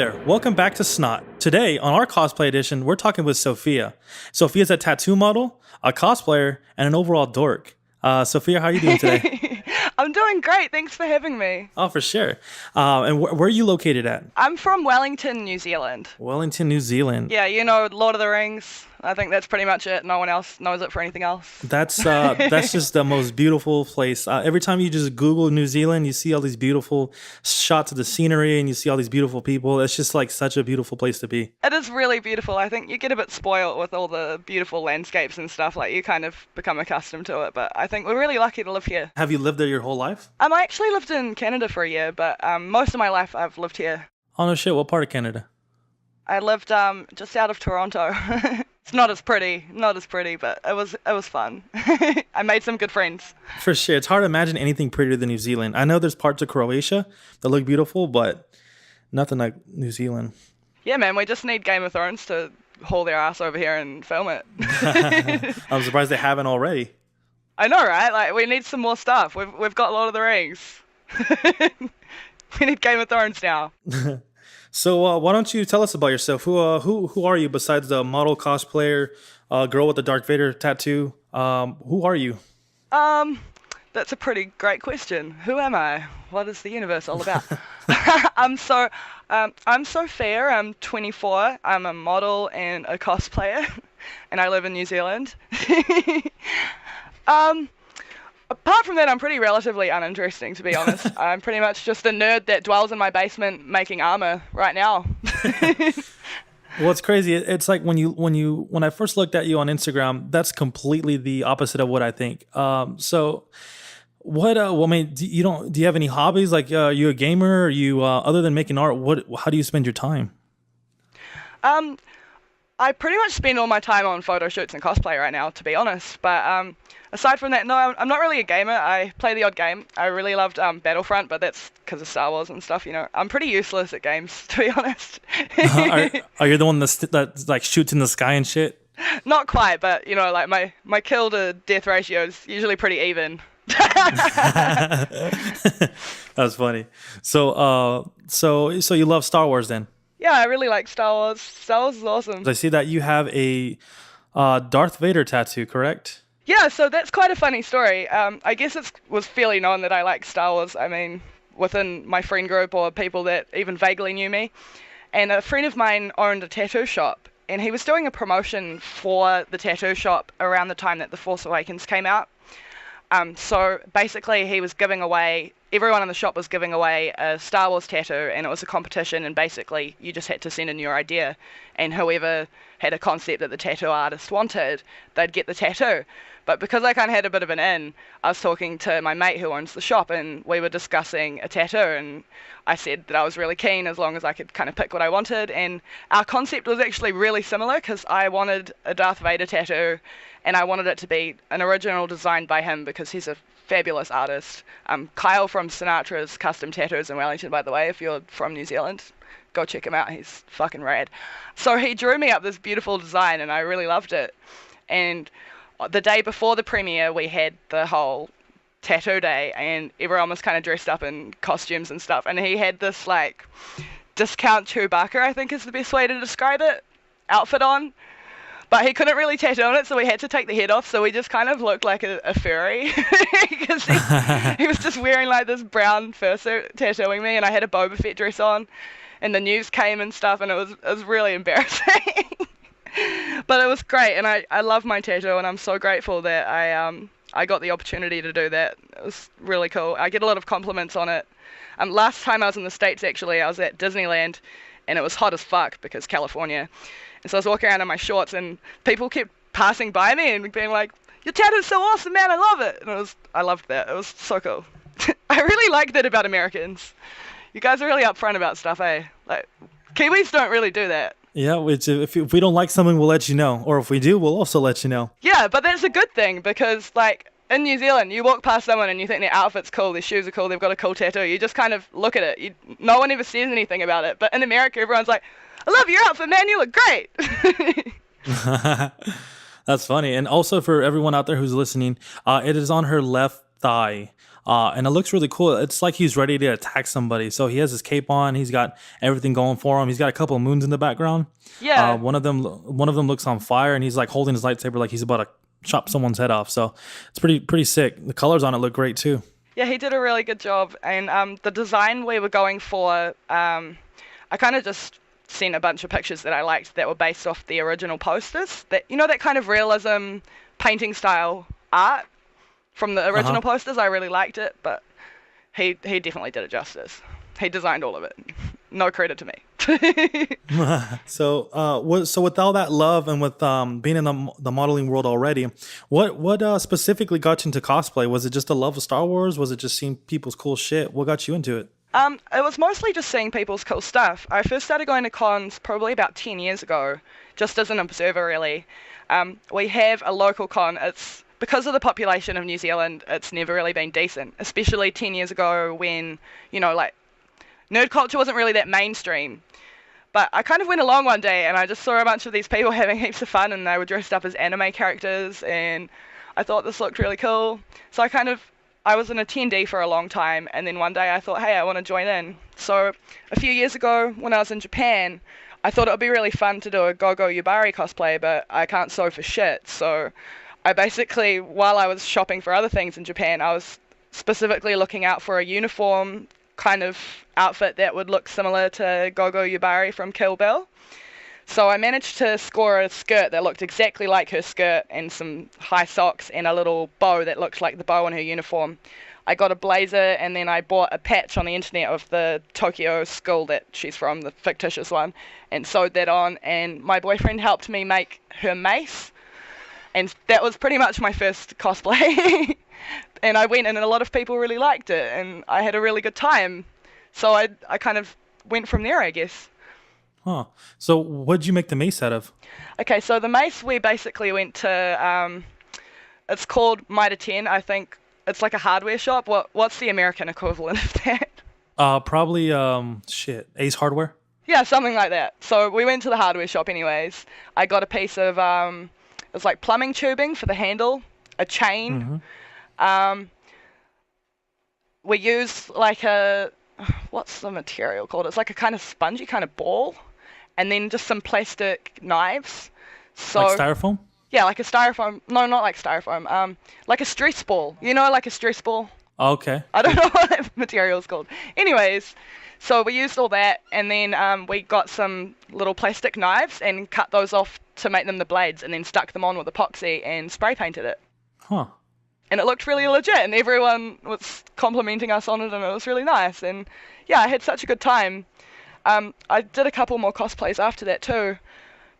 there, welcome back to S.N.O.T. Today, on our cosplay edition, we're talking with Sophia. Sophia's a tattoo model, a cosplayer, and an overall dork. Sophia, how are you doing today? I'm doing great, thanks for having me. Oh, for sure. And where are you located at? I'm from Wellington, New Zealand. Wellington, New Zealand. Yeah, you know Lord of the Rings. I think that's pretty much it. No one else knows it for anything else. That's just the most beautiful place. Every time you just Google New Zealand, you see all these beautiful shots of the scenery and you see all these beautiful people. It's just like such a beautiful place to be. It is really beautiful. I think you get a bit spoiled with all the beautiful landscapes and stuff. Like you kind of become accustomed to it. But I think we're really lucky to live here. Have you lived there your whole life? I actually lived in Canada for a year, but most of my life I've lived here. Oh no shit, what part of Canada? I lived just out of Toronto. It's not as pretty, but it was fun. I made some good friends. For sure. It's hard to imagine anything prettier than New Zealand. I know there's parts of Croatia that look beautiful, but nothing like New Zealand. Yeah, man, we just need Game of Thrones to haul their ass over here and film it. I'm surprised they haven't already. I know, right? Like, we need some more stuff. We've got Lord of the Rings. We need Game of Thrones now. So why don't you tell us about yourself? Who are you besides the model, cosplayer, girl with the Darth Vader tattoo? Who are you? That's a pretty great question. Who am I? What is the universe all about? I'm Sophia. I'm 24. I'm a model and a cosplayer, and I live in New Zealand. Apart from that, I'm pretty relatively uninteresting, to be honest. I'm pretty much just a nerd that dwells in my basement making armor right now. Well, it's crazy. It's like when I first looked at you on Instagram, that's completely the opposite of what I think. So, what? Well, I mean, do you have any hobbies? Like, are you a gamer? Are you other than making art? How do you spend your time? I pretty much spend all my time on photo shoots and cosplay right now, to be honest. But aside from that, no, I'm not really a gamer. I play the odd game. I really loved Battlefront, but that's because of Star Wars and stuff, you know. I'm pretty useless at games, to be honest. Are you the one that like shoots in the sky and shit? Not quite, but, you know, like my kill to death ratio is usually pretty even. That's funny. So you love Star Wars then? Yeah, I really like Star Wars. Star Wars is awesome. I see that you have a Darth Vader tattoo, correct? Yeah, so that's quite a funny story. I guess it was fairly known that I like Star Wars. I mean, within my friend group or people that even vaguely knew me. And a friend of mine owned a tattoo shop, and he was doing a promotion for the tattoo shop around the time that The Force Awakens came out. So basically he was giving away, everyone in the shop was giving away a Star Wars tattoo, and it was a competition, and basically you just had to send in your idea, and whoever had a concept that the tattoo artist wanted, they'd get the tattoo. But because I kind of had a bit of an in, I was talking to my mate who owns the shop, and we were discussing a tattoo, and I said that I was really keen as long as I could kind of pick what I wanted, and our concept was actually really similar because I wanted a Darth Vader tattoo, and I wanted it to be an original design by him because he's a fabulous artist. Kyle from Sinatra's Custom Tattoos in Wellington, by the way, if you're from New Zealand, go check him out, he's fucking rad. So he drew me up this beautiful design, and I really loved it. And the day before the premiere, we had the whole tattoo day, and everyone was kind of dressed up in costumes and stuff, and he had this like discount Chewbacca, I think is the best way to describe it, outfit on. But he couldn't really tattoo on it, so we had to take the head off, so we just kind of looked like a furry. Because he was just wearing like this brown fursuit tattooing me, and I had a Boba Fett dress on, and the news came and stuff, and it was really embarrassing. But it was great, and I love my tattoo, and I'm so grateful that I got the opportunity to do that. It was really cool. I get a lot of compliments on it. Last time I was in the States, actually, I was at Disneyland, and it was hot as fuck because California. And so I was walking around in my shorts, and people kept passing by me and being like, "Your tattoo's so awesome, man, I love it." And I loved that. It was so cool. I really like that about Americans. You guys are really upfront about stuff, eh? Like, Kiwis don't really do that. Yeah, if we don't like something, we'll let you know. Or if we do, we'll also let you know. Yeah, but that's a good thing because, like, in New Zealand, you walk past someone and you think their outfit's cool, their shoes are cool, they've got a cool tattoo. You just kind of look at it. No one ever says anything about it. But in America, everyone's like, "I love your outfit, man. You look great." That's funny. And also for everyone out there who's listening, it is on her left thigh. and it looks really cool. It's like he's ready to attack somebody. So he has his cape on. He's got everything going for him. He's got a couple of moons in the background. Yeah. One of them looks on fire, and he's like holding his lightsaber like he's about to chop someone's head off. So it's pretty sick. The colors on it look great too. Yeah, he did a really good job. And the design we were going for, I kind of just sent a bunch of pictures that I liked that were based off the original posters. That, you know, that kind of realism painting style art from the original posters. I really liked it, but he definitely did it justice. He designed all of it. No credit to me. So with all that love and with being in the modeling world already, what specifically got you into cosplay? Was it just a love of Star Wars? Was it just seeing people's cool shit? What got you into it? It was mostly just seeing people's cool stuff. I first started going to cons probably about 10 years ago, just as an observer, really. We have a local con. It's because of the population of New Zealand, it's never really been decent, especially 10 years ago when, you know, like, nerd culture wasn't really that mainstream. But I kind of went along one day and I just saw a bunch of these people having heaps of fun, and they were dressed up as anime characters, and I thought this looked really cool. So I was an attendee for a long time, and then one day I thought, hey, I want to join in. So a few years ago when I was in Japan, I thought it would be really fun to do a Gogo Yubari cosplay, but I can't sew for shit. So I basically, while I was shopping for other things in Japan, I was specifically looking out for a uniform kind of outfit that would look similar to Gogo Yubari from Kill Bill. So I managed to score a skirt that looked exactly like her skirt, and some high socks and a little bow that looked like the bow on her uniform. I got a blazer, and then I bought a patch on the internet of the Tokyo school that she's from, the fictitious one, and sewed that on, and my boyfriend helped me make her mace, and that was pretty much my first cosplay. And I went, and a lot of people really liked it, and I had a really good time. So I kind of went from there, I guess. Huh. So what'd you make the mace out of? Okay, so the mace, we basically went to, it's called Mitre 10, I think. It's like a hardware shop. What's the American equivalent of that? Probably Ace Hardware. Yeah, something like that. So we went to the hardware shop anyways. I got a piece of, it was like plumbing tubing for the handle, a chain. We used like what's the material called? It's like a kind of spongy kind of ball, and then just some plastic knives. So, like styrofoam? Yeah, like a styrofoam. No, not like styrofoam. Like a stress ball. You know, like a stress ball. Okay. I don't know what that material is called. Anyways, so we used all that, and then we got some little plastic knives and cut those off to make them the blades, and then stuck them on with epoxy and spray painted it. Huh. And it looked really legit, and everyone was complimenting us on it, and it was really nice. And yeah, I had such a good time. I did a couple more cosplays after that too,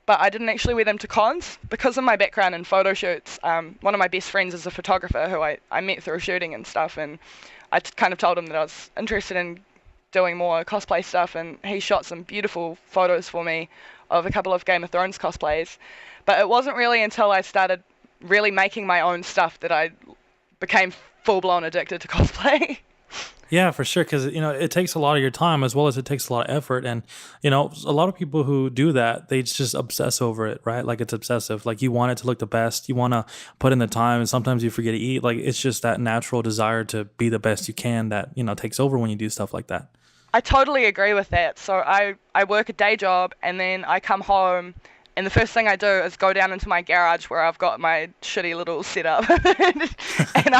but I didn't actually wear them to cons because of my background in photo shoots. One of my best friends is a photographer who I met through shooting and stuff, and I kind of told him that I was interested in doing more cosplay stuff, and he shot some beautiful photos for me of a couple of Game of Thrones cosplays. But it wasn't really until I started really making my own stuff that I became full-blown addicted to cosplay. Yeah, for sure. Because, it takes a lot of your time as well as it takes a lot of effort. And, a lot of people who do that, they just obsess over it, right? Like it's obsessive. Like you want it to look the best. You want to put in the time, and sometimes you forget to eat. Like it's just that natural desire to be the best you can that, takes over when you do stuff like that. I totally agree with that. So I work a day job, and then I come home, and the first thing I do is go down into my garage where I've got my shitty little setup. And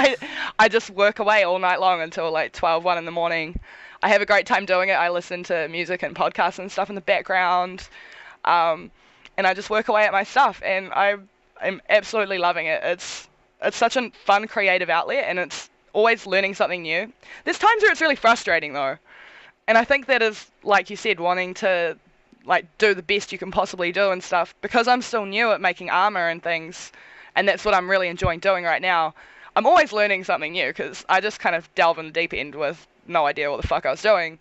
I just work away all night long until like 12, 1 in the morning. I have a great time doing it. I listen to music and podcasts and stuff in the background. And I just work away at my stuff, and I'm absolutely loving it. It's such a fun, creative outlet, and it's always learning something new. There's times where it's really frustrating though. And I think that is, like you said, wanting to like do the best you can possibly do and stuff, because I'm still new at making armor and things, and that's what I'm really enjoying doing right now. I'm always learning something new because I just kind of delve in the deep end with no idea what the fuck I was doing.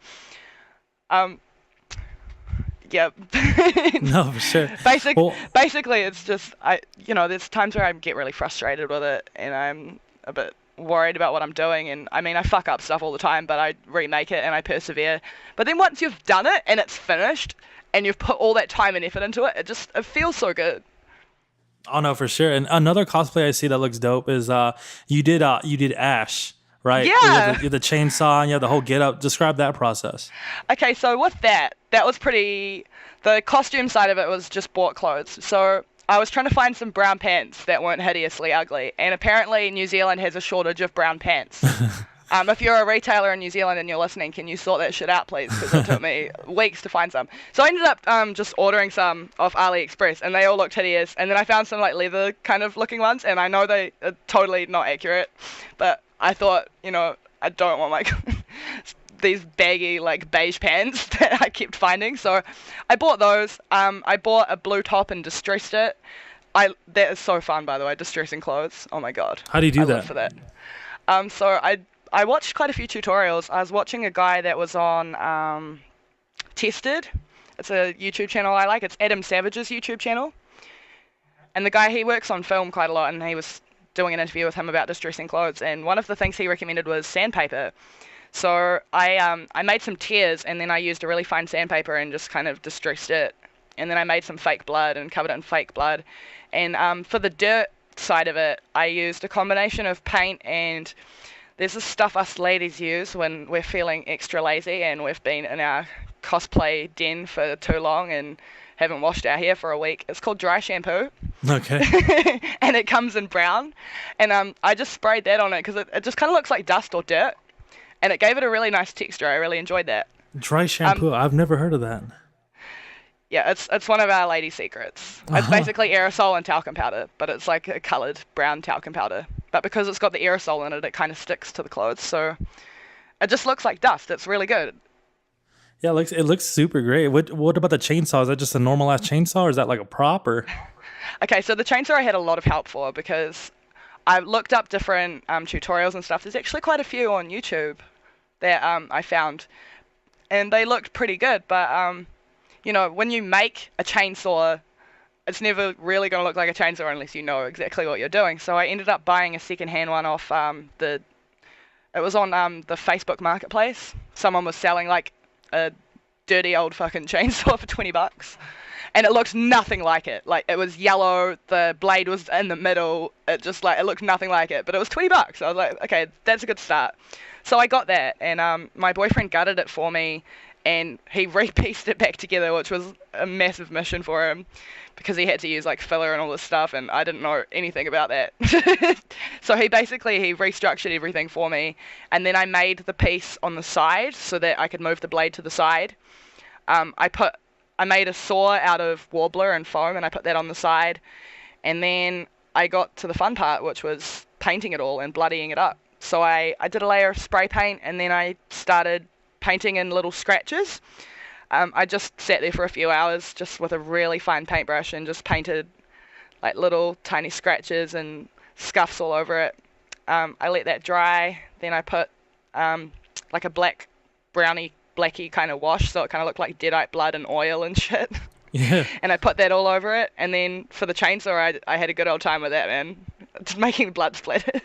Yeah. No, for sure. Basically, it's just there's times where I get really frustrated with it, and I'm a bit worried about what I'm doing, and I mean I fuck up stuff all the time, but I remake it and I persevere. But then once you've done it and it's finished and you've put all that time and effort into it, it feels so good. Oh no, for sure. And another cosplay I see that looks dope is you did Ash right? Where Yeah. you have the chainsaw and you have the whole get up. Describe that process. Okay, so with that was pretty. The costume side of it was just bought clothes. So I was trying to find some brown pants that weren't hideously ugly, and apparently New Zealand has a shortage of brown pants. If you're a retailer in New Zealand and you're listening, can you sort that shit out, please? Because it took me weeks to find some. So I ended up just ordering some off AliExpress, and they all looked hideous. And then I found some like leather kind of looking ones, and I know they are totally not accurate, but I thought, I don't want my these baggy like beige pants that I kept finding. So I bought those. I bought a blue top and distressed it. That is so fun, by the way, distressing clothes. Oh my god. How do you do I that? live for that. So I watched quite a few tutorials. I was watching a guy that was on Tested. It's a YouTube channel I like. It's Adam Savage's YouTube channel. And the guy, he works on film quite a lot, and he was doing an interview with him about distressing clothes. And one of the things he recommended was sandpaper. So I made some tears, and then I used a really fine sandpaper and just kind of distressed it. And then I made some fake blood and covered it in fake blood. And for the dirt side of it, I used a combination of paint and there's this stuff us ladies use when we're feeling extra lazy and we've been in our cosplay den for too long and haven't washed our hair for a week. It's called dry shampoo. Okay. And it comes in brown. And I just sprayed that on it because it just kind of looks like dust or dirt. And it gave it a really nice texture. I really enjoyed that. Dry shampoo. I've never heard of that. Yeah, it's one of our lady secrets. It's basically aerosol and talcum powder, but it's like a coloured brown talcum powder. But because it's got the aerosol in it, it kind of sticks to the clothes. So it just looks like dust. It's really good. Yeah, it looks super great. What about the chainsaw? Is that just a normal ass chainsaw, or is that like a prop? Or Okay, so the chainsaw I had a lot of help for because I looked up different tutorials and stuff. There's actually quite a few on YouTube that I found, and they looked pretty good. But when you make a chainsaw, it's never really going to look like a chainsaw unless you know exactly what you're doing. So I ended up buying a second-hand one off it was on the Facebook Marketplace. Someone was selling like a dirty old fucking chainsaw for $20. And it looked nothing like it. Like, it was yellow, the blade was in the middle, it looked nothing like it. But it was $20. So I was like, okay, that's a good start. So I got that, and my boyfriend gutted it for me, and he re-pieced it back together, which was a massive mission for him, because he had to use, like, filler and all this stuff, and I didn't know anything about that. So he restructured everything for me, and then I made the piece on the side so that I could move the blade to the side. I made a saw out of warbler and foam, and I put that on the side. And then I got to the fun part, which was painting it all and bloodying it up. So I did a layer of spray paint, and then I started painting in little scratches. I just sat there for a few hours just with a really fine paintbrush and just painted like little tiny scratches and scuffs all over it. I let that dry. Then I put like a blacky kind of wash, so it kind of looked like deadite blood and oil and shit. yeah, And I put that all over it, and then for the chainsaw, I had a good old time with that, man. Just making blood splatters.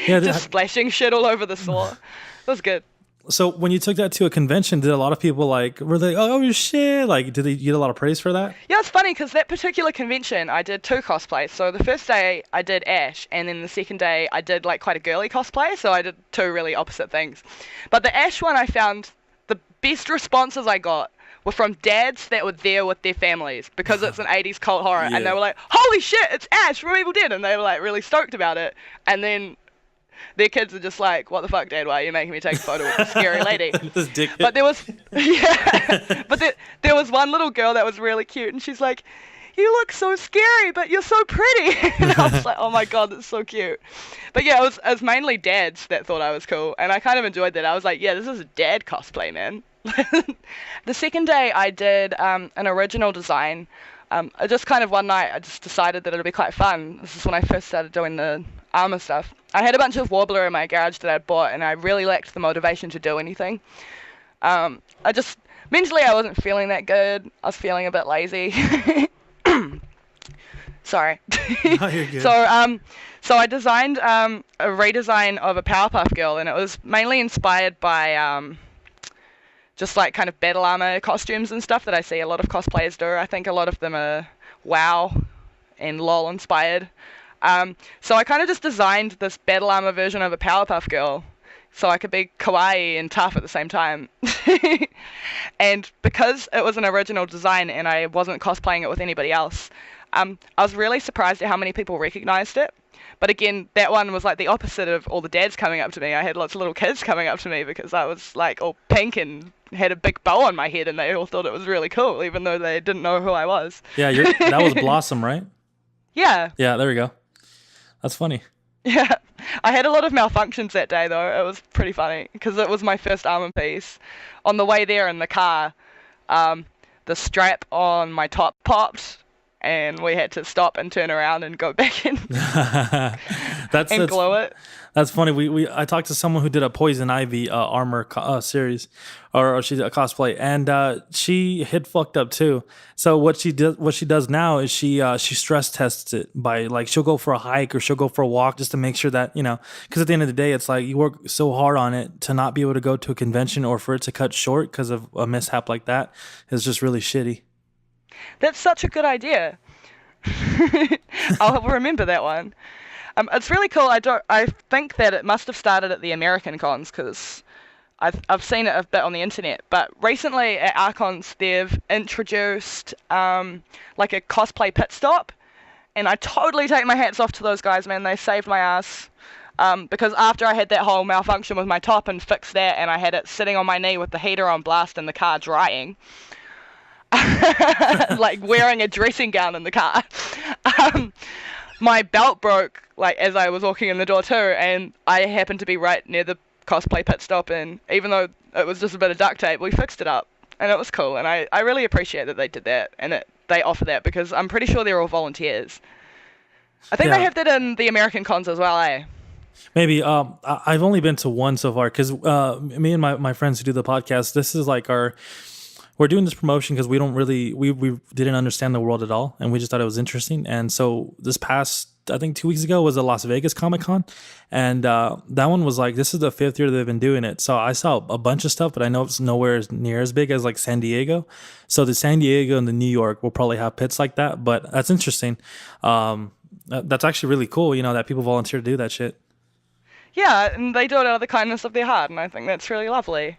Yeah, just splashing shit all over the saw. It was good. So when you took that to a convention, did a lot of people were they, oh shit, like did they get a lot of praise for that? Yeah, it's funny because that particular convention, I did 2 cosplays. So the first day I did Ash, and then the second day I did like quite a girly cosplay, so I did 2 really opposite things. But the Ash one, I found the best responses I got were from dads that were there with their families because it's an 80s cult horror, Yeah. and they were like, holy shit, it's Ash from Evil Dead, and they were like really stoked about it. And then their kids are just like, what the fuck, Dad, why are you making me take a photo with a scary lady? This dick. But there was, yeah, but there was one little girl that was really cute, and she's like, you look so scary, but you're so pretty. And I was like, oh my god, that's so cute. But yeah, it was mainly dads that thought I was cool, and I kind of enjoyed that. I was like, yeah, this is a dad cosplay, man. The second day I did an original design. I just kind of one night I just decided that it would be quite fun. This is when I first started doing the armor stuff. I had a bunch of warbler in my garage that I'd bought, and I really lacked the motivation to do anything. Mentally I wasn't feeling that good. I was feeling a bit lazy. Sorry. No, you're good. So I designed a redesign of a Powerpuff Girl, and it was mainly inspired by just like kind of battle armor costumes and stuff that I see a lot of cosplayers do. I think a lot of them are WoW and LOL inspired. So I kind of just designed this battle armor version of a Powerpuff Girl, so I could be kawaii and tough at the same time. And because it was an original design and I wasn't cosplaying it with anybody else, I was really surprised at how many people recognized it. But again, that one was like the opposite of all the dads coming up to me. I had lots of little kids coming up to me because I was like all pink and had a big bow on my head, and they all thought it was really cool, even though they didn't know who I was. Yeah, that was Blossom, right? Yeah. Yeah, there we go. That's funny. Yeah. I had a lot of malfunctions that day, though. It was pretty funny because it was my first armor piece. On the way there in the car, the strap on my top popped, and we had to stop and turn around and go back in and glue it. That's funny. I talked to someone who did a Poison Ivy armor series, or she did a cosplay, and she hit fucked up too. So what she does now is she stress tests it by, like, she'll go for a hike or she'll go for a walk just to make sure that, because at the end of the day, it's like you work so hard on it to not be able to go to a convention or for it to cut short because of a mishap like that is just really shitty. That's such a good idea. I'll remember that one. It's really cool. I think that it must have started at the American cons because I've seen it a bit on the internet. But recently at Archons, they've introduced like a cosplay pit stop, and I totally take my hats off to those guys, man. They saved my ass. Because after I had that whole malfunction with my top and fixed that, and I had it sitting on my knee with the heater on blast in the car drying, like wearing a dressing gown in the car. My belt broke like as I was walking in the door too, and I happened to be right near the cosplay pit stop, and even though it was just a bit of duct tape, we fixed it up, and it was cool, and I really appreciate that they did that, and that they offer that, because I'm pretty sure they're all volunteers. I think they have that in the American cons as well, eh? Maybe. I've only been to one so far because me and my friends who do the podcast, this is like we're doing this promotion because we didn't understand the world at all, and we just thought it was interesting. And so this past, I think 2 weeks ago, was the Las Vegas Comic Con, and that one was like, this is the 5th year they've been doing it. So I saw a bunch of stuff, but I know it's nowhere near as big as like San Diego. So the San Diego and the New York will probably have pits like that, but that's interesting. That's actually really cool, that people volunteer to do that shit. Yeah, and they do it out of the kindness of their heart, and I think that's really lovely.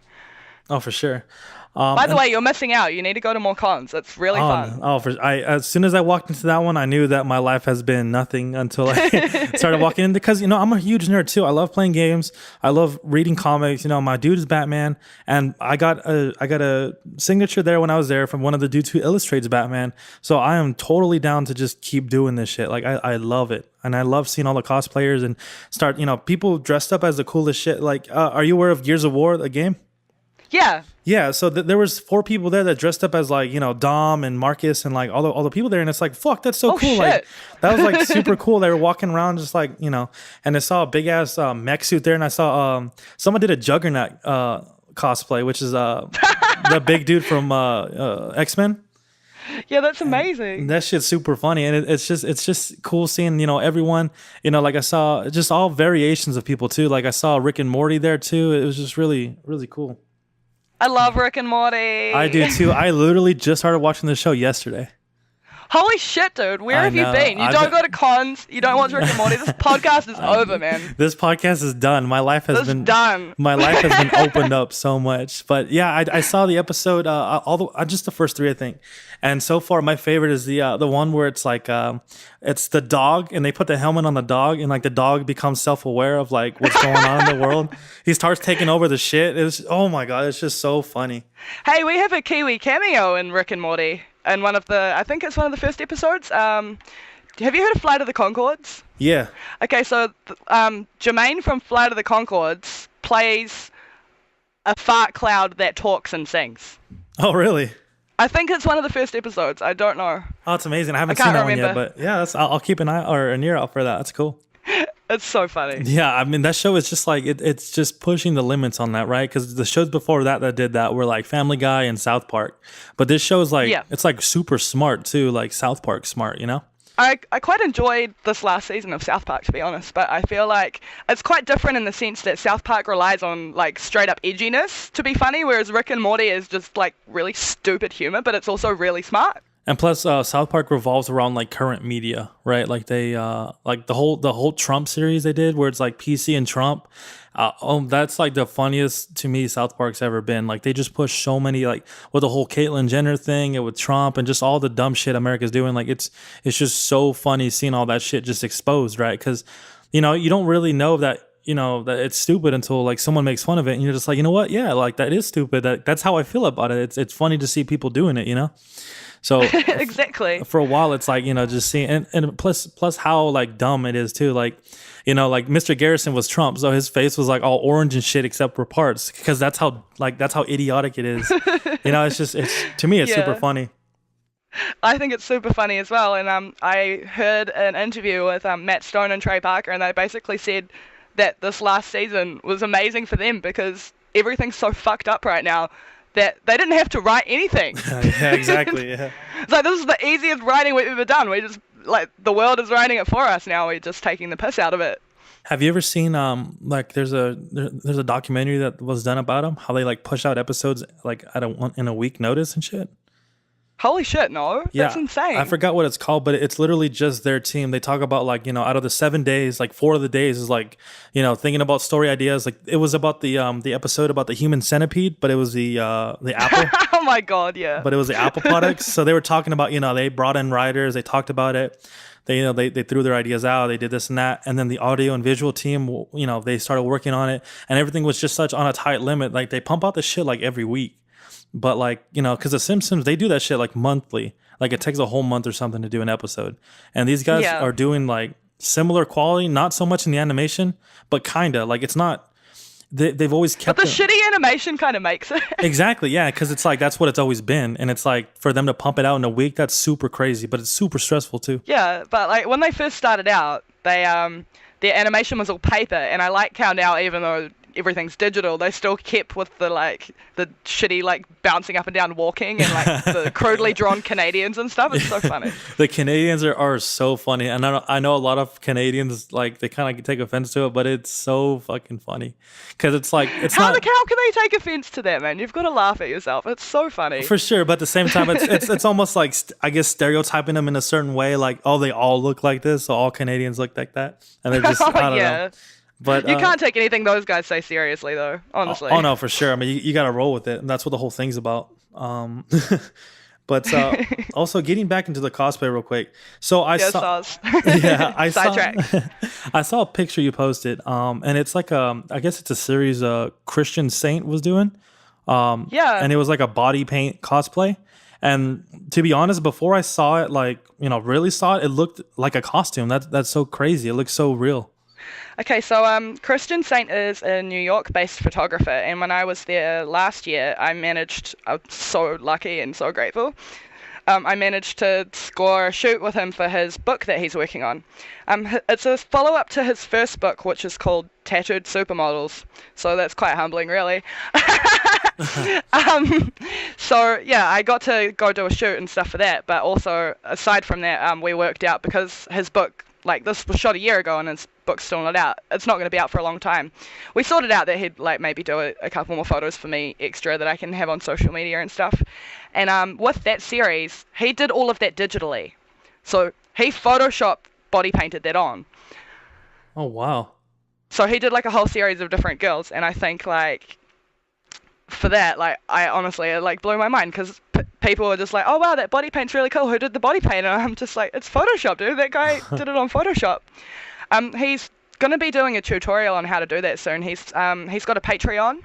Oh, for sure. By the way, you're missing out. You need to go to more cons. It's really fun. As soon as I walked into that one, I knew that my life has been nothing until I started walking in, because, I'm a huge nerd too. I love playing games. I love reading comics. My dude is Batman, and I got a signature there when I was there from one of the dudes who illustrates Batman. So I am totally down to just keep doing this shit. Like, I love it. And I love seeing all the cosplayers and start, people dressed up as the coolest shit. Like, are you aware of Gears of War, the game? Yeah. Yeah, so there was 4 people there that dressed up as, like, Dom and Marcus and like all the people there, and it's like, fuck, that's so cool. Shit. Like, that was like super cool. They were walking around just like, and I saw a big ass mech suit there, and I saw someone did a Juggernaut cosplay, which is the big dude from X-Men. Yeah, that's amazing. And that shit's super funny, and it's just cool seeing everyone. Like, I saw just all variations of people too. Like, I saw Rick and Morty there too. It was just really, really cool. I love Rick and Morty. I do too. I literally just started watching the show yesterday. Holy shit, dude. Where have you been? You don't go to cons. You don't watch Rick and Morty. This podcast is over, man. This podcast is done. My life has been done. My life has been opened up so much. But yeah, I saw the episode, just the first 3, I think. And so far, my favorite is the one where it's like it's the dog, and they put the helmet on the dog, and like the dog becomes self-aware of like what's going on in the world. He starts taking over the shit. Oh my god, it's just so funny. Hey, we have a Kiwi cameo in Rick and Morty. And I think it's one of the first episodes. Have you heard of Flight of the Conchords? Yeah. Okay, so Jermaine from Flight of the Conchords plays a fart cloud that talks and sings. Oh, really? I think it's one of the first episodes. I don't know. Oh, it's amazing. I haven't seen that one yet, but yeah, I'll keep an eye or an ear out for that. That's cool. It's so funny. Yeah, I mean, that show is just like, it's just pushing the limits on that, right? Because the shows before that did that were like Family Guy and South Park. But this show is like, It's like super smart too, like South Park smart, I quite enjoyed this last season of South Park, to be honest, but I feel like it's quite different in the sense that South Park relies on like straight up edginess to be funny, whereas Rick and Morty is just like really stupid humor, but it's also really smart. And plus, South Park revolves around like current media, right? Like they, like the whole Trump series they did, where it's like PC and Trump. That's like the funniest to me South Park's ever been. Like they just push so many, like with the whole Caitlyn Jenner thing and with Trump and just all the dumb shit America's doing. Like it's just so funny seeing all that shit just exposed, right? Because you don't really know that that it's stupid until like someone makes fun of it, and you're just like, you know what? Yeah, like that is stupid. That's how I feel about it. It's funny to see people doing it. So Exactly. for a while, it's like just seeing and plus how like dumb it is too. Like like Mr. Garrison was Trump, so his face was like all orange and shit except for parts, because that's how idiotic it is. It's to me it's super Yeah. funny. I think it's super funny as well. And I heard an interview with Matt Stone and Trey Parker, and they basically said that this last season was amazing for them because everything's so fucked up right now that they didn't have to write anything. Yeah, exactly. Yeah. It's like, this is the easiest writing we've ever done. We just, like, the world is writing it for us now. We're just taking the piss out of it. Have you ever seen like there's a documentary that was done about them, how they like push out episodes like at in a week notice and shit? Holy shit, no. That's Yeah, insane. I forgot what it's called, but it's literally just their team. They talk about like out of the 7 days, like 4 of the days is like thinking about story ideas. Like it was about the episode about the human centipede, but it was the apple, Oh my god, yeah. but it was the Apple products. So they were talking about they brought in writers, they talked about it, they threw their ideas out, they did this and that, and then the audio and visual team, they started working on it, and everything was just such on a tight limit. Like they pump out the shit like every week. But like, because the Simpsons, they do that shit like monthly. Like it takes a whole month or something to do an episode. And these guys Yeah. are doing like similar quality, not so much in the animation, but kinda. Like it's not, they've always But kept the it. shitty animation kind of makes it. Exactly, yeah, because it's like that's what it's always been. And it's like for them to pump it out in a week, that's super crazy, but it's super stressful too. Yeah, but like when they first started out, they their animation was all paper, and I like how now, even though everything's digital, they still kept with the shitty like bouncing up and down walking and like the crudely drawn Canadians and stuff. It's so funny. The Canadians are so funny, and I know a lot of Canadians like they kind of take offense to it, but it's so fucking funny because it's like it's How not how can they take offense to that, man? You've got to laugh at yourself. It's so funny. for sure, but at the same time, it's almost like I guess stereotyping them in a certain way, like oh they all look like this, so all Canadians look like that, and they're just I don't Yeah. know. But You can't take anything those guys say seriously, though. Honestly. oh no, for sure. I mean, you got to roll with it, and that's what the whole thing's about. But also getting back into the cosplay real quick. So I Yes, saw, Oz. yeah, I saw, Sidetrack. I saw a picture you posted, and it's like I guess it's a series Christian Saint was doing, Yeah. and it was like a body paint cosplay. And to be honest, before I saw it, like really saw it, it looked like a costume. That's so crazy. It looks so real. Okay, so Christian Saint is a New York-based photographer, and when I was there last year, I'm so lucky and so grateful. I managed to score a shoot with him for his book that he's working on. It's a follow-up to his first book, which is called Tattooed Supermodels. So that's quite humbling, really. So yeah, I got to go do a shoot and stuff for that. But also, aside from that, we worked out because his book, like this was shot a year ago and his book's still not out. It's not going to be out for a long time. We sorted out that he'd like maybe do a couple more photos for me extra that I can have on social media and stuff. And with that series, he did all of that digitally. So he photoshopped body painted that on. Oh wow. So he did like a whole series of different girls, and I think like for that, like I honestly it like blew my mind because people were just like, oh wow, that body paint's really cool. Who did the body paint? And I'm just like, it's Photoshop, dude. That guy did it on Photoshop. He's gonna be doing a tutorial on how to do that soon. He's got a Patreon.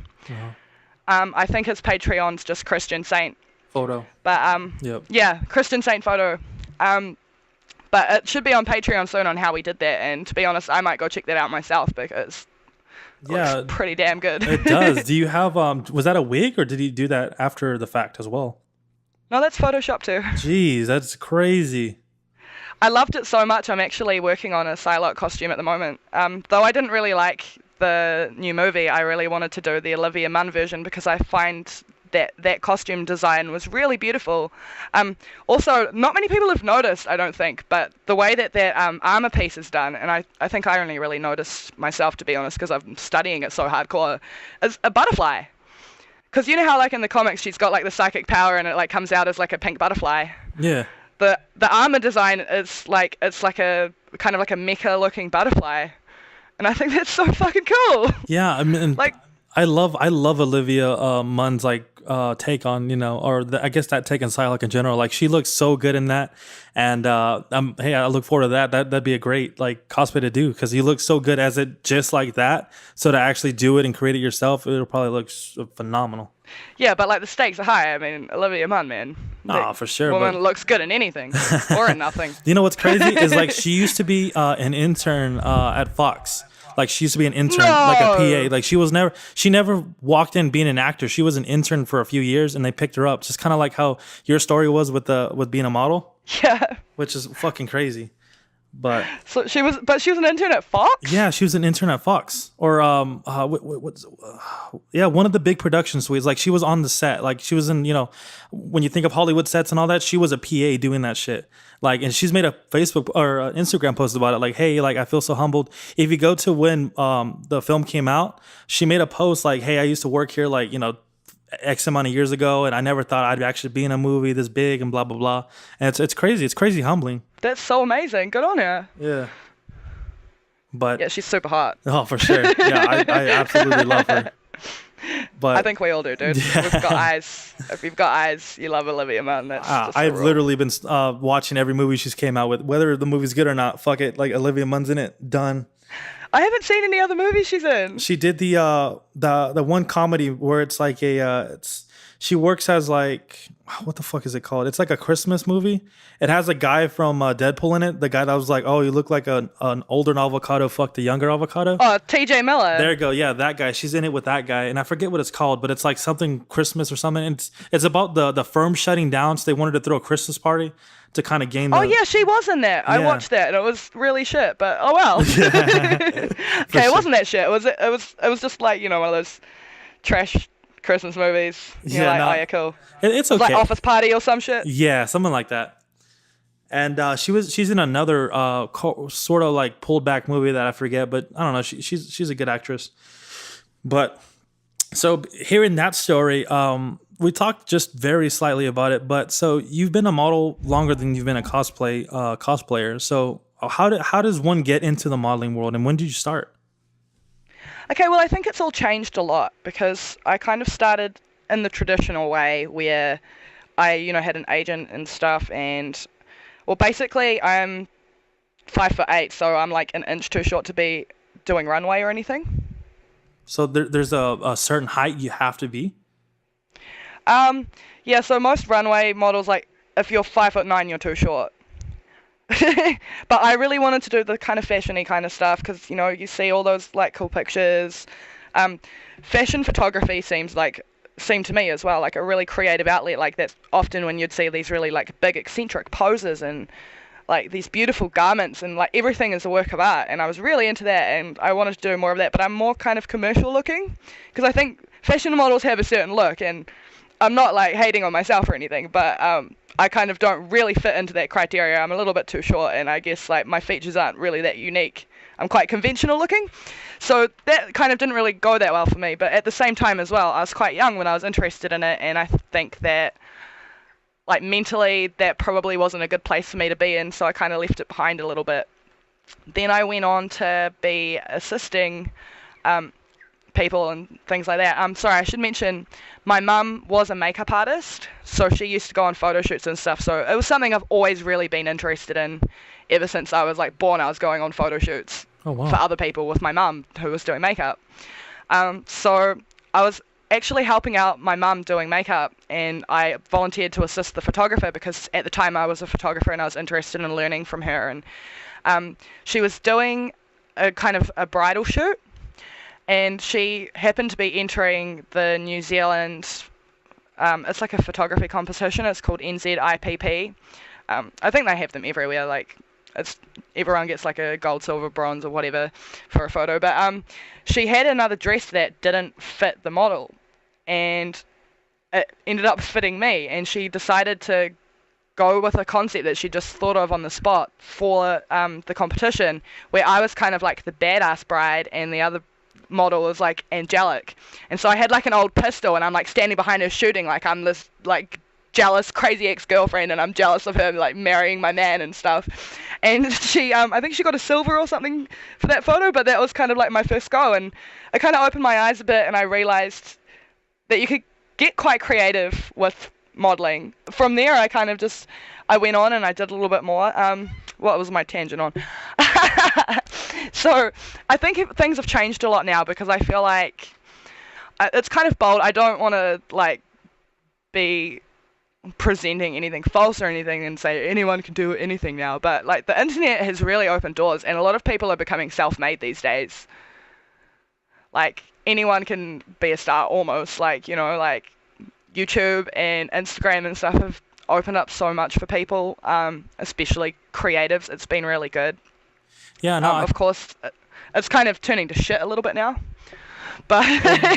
I think his Patreon's just Christian Saint. Photo. But Yep. yeah, Christian Saint photo. But it should be on Patreon soon on how we did that. And to be honest, I might go check that out myself because it Yeah, looks pretty damn good. it does. Do you have was that a wig or did he do that after the fact as well? No, that's Photoshop too. Jeez, that's crazy. I loved it so much. I'm actually working on a S.N.O.T costume at the moment. Though I didn't really like the new movie, I really wanted to do the Olivia Munn version because I find that costume design was really beautiful. Also, not many people have noticed, I don't think, but the way that armor piece is done, and I think I only really noticed myself, to be honest, because I'm studying it so hardcore, is a butterfly. because you know how like in the comics she's got like the psychic power and it like comes out as like a pink butterfly. Yeah. The armor design is like it's like a kind of like a mecha looking butterfly, and I think that's so fucking cool. Yeah, I mean, Like, I love Olivia Munn's like take on, or I guess that take on Psylocke in general. Like she looks so good in that, and hey, I look forward to that. That'd be a great like cosplay to do because you look so good as it just like that. So to actually do it and create it yourself, it'll probably look phenomenal. yeah, but like the stakes are high. I mean, Olivia Munn, man. Nah, for sure. Woman But looks good in anything or in nothing. you know what's crazy is like she used to be an intern at Fox. Like she used to be an intern, like a PA. Like she never walked in being an actor. She was an intern for a few years, and they picked her up. Just kind of like how your story was with being a model, Yeah. which is fucking crazy. But So she was an intern at Fox. yeah, she was an intern at Fox, or yeah, one of the big production suites. Like she was on the set. Like she was in, when you think of Hollywood sets and all that, she was a PA doing that shit. Like, and she's made a Facebook or Instagram post about it. Like, hey, like I feel so humbled. If you go to when the film came out, she made a post like, hey, I used to work here, like X amount of years ago, and I never thought I'd actually be in a movie this big and blah blah blah. And it's crazy. It's crazy humbling. That's so amazing. Good on her. Yeah. But Yeah, she's super hot. oh, for sure. Yeah, I absolutely love her. But I think we all do, dude. Yeah. We've got eyes. If you've got eyes, you love Olivia Munn. That's just a I've rule. literally been watching every movie she's came out with, whether the movie's good or not. Fuck it, like Olivia Munn's in it. Done. I haven't seen any other movies she's in. She did the one comedy where it's like she works as like, what the fuck is it called? It's like a Christmas movie. It has a guy from Deadpool in it. The guy that was like, oh, you look like an older avocado fucked a younger avocado. Oh, T.J. Miller. There you go. Yeah, that guy. She's in it with that guy, and I forget what it's called, but it's like something Christmas or something. And it's about the firm shutting down, so they wanted to throw a Christmas party to kind of gain. Oh yeah, she was in that. I Yeah. watched that, and it was really shit. But oh well. Okay, it wasn't that shit. It was just like one of those trash Christmas movies. You're Yeah, like, no. oh yeah, cool. It's It's okay. like Office Party or some shit. Yeah, something like that. And she's in another sort of like pulled back movie that I forget, but I don't know. She's a good actress. But so hearing that story, we talked just very slightly about it. But so you've been a model longer than you've been a cosplayer. So how does one get into the modeling world, and when did you start? Okay, well I think it's all changed a lot because I kind of started in the traditional way where I had an agent and stuff, and well basically I'm 5'8", so I'm like an inch too short to be doing runway or anything. So there's a certain height you have to be. Yeah, so most runway models, like if you're 5'9", you're too short. But I really wanted to do the kind of fashion-y kind of stuff because you see all those like cool pictures. Fashion photography seemed to me as well like a really creative outlet. Like that's often when you'd see these really like big eccentric poses and like these beautiful garments, and like everything is a work of art, and I was really into that and I wanted to do more of that. But I'm more kind of commercial looking because I think fashion models have a certain look, and I'm not like hating on myself or anything, but I kind of don't really fit into that criteria. I'm a little bit too short, and I guess like my features aren't really that unique. I'm quite conventional looking, so that kind of didn't really go that well for me. But at the same time as well, I was quite young when I was interested in it, and I think that like mentally that probably wasn't a good place for me to be in, so I kind of left it behind a little bit. Then I went on to be assisting people and things like that. I'm sorry, I should mention my mum was a makeup artist, so she used to go on photo shoots and stuff, so it was something I've always really been interested in. Ever since I was like born, I was going on photo shoots Oh wow. for other people with my mum who was doing makeup. So I was actually helping out my mum doing makeup, and I volunteered to assist the photographer because at the time I was a photographer and I was interested in learning from her. And she was doing a kind of a bridal shoot, and she happened to be entering the New Zealand, it's like a photography competition. It's called NZIPP. I think they have them everywhere. Like everyone gets like a gold, silver, bronze or whatever for a photo. But she had another dress that didn't fit the model, and it ended up fitting me. And she decided to go with a concept that she just thought of on the spot for the competition, where I was kind of like the badass bride, and the other model is like angelic, and so I had like an old pistol, and I'm like standing behind her shooting like I'm this like jealous crazy ex-girlfriend, and I'm jealous of her like marrying my man and stuff. And she I think she got a silver or something for that photo, but that was kind of like my first go, and it kind of opened my eyes a bit, and I realized that you could get quite creative with modeling. From there I went on and I did a little bit more. What was my tangent on? So I think things have changed a lot now, because I feel like it's kind of bold. I don't want to like be presenting anything false or anything and say anyone can do anything now, but like the internet has really opened doors, and a lot of people are becoming self-made these days. Like anyone can be a star almost, like, you know, like YouTube and Instagram and stuff have opened up so much for people, especially creatives. It's been really good. Yeah, no, of course, it's kind of turning to shit a little bit now, but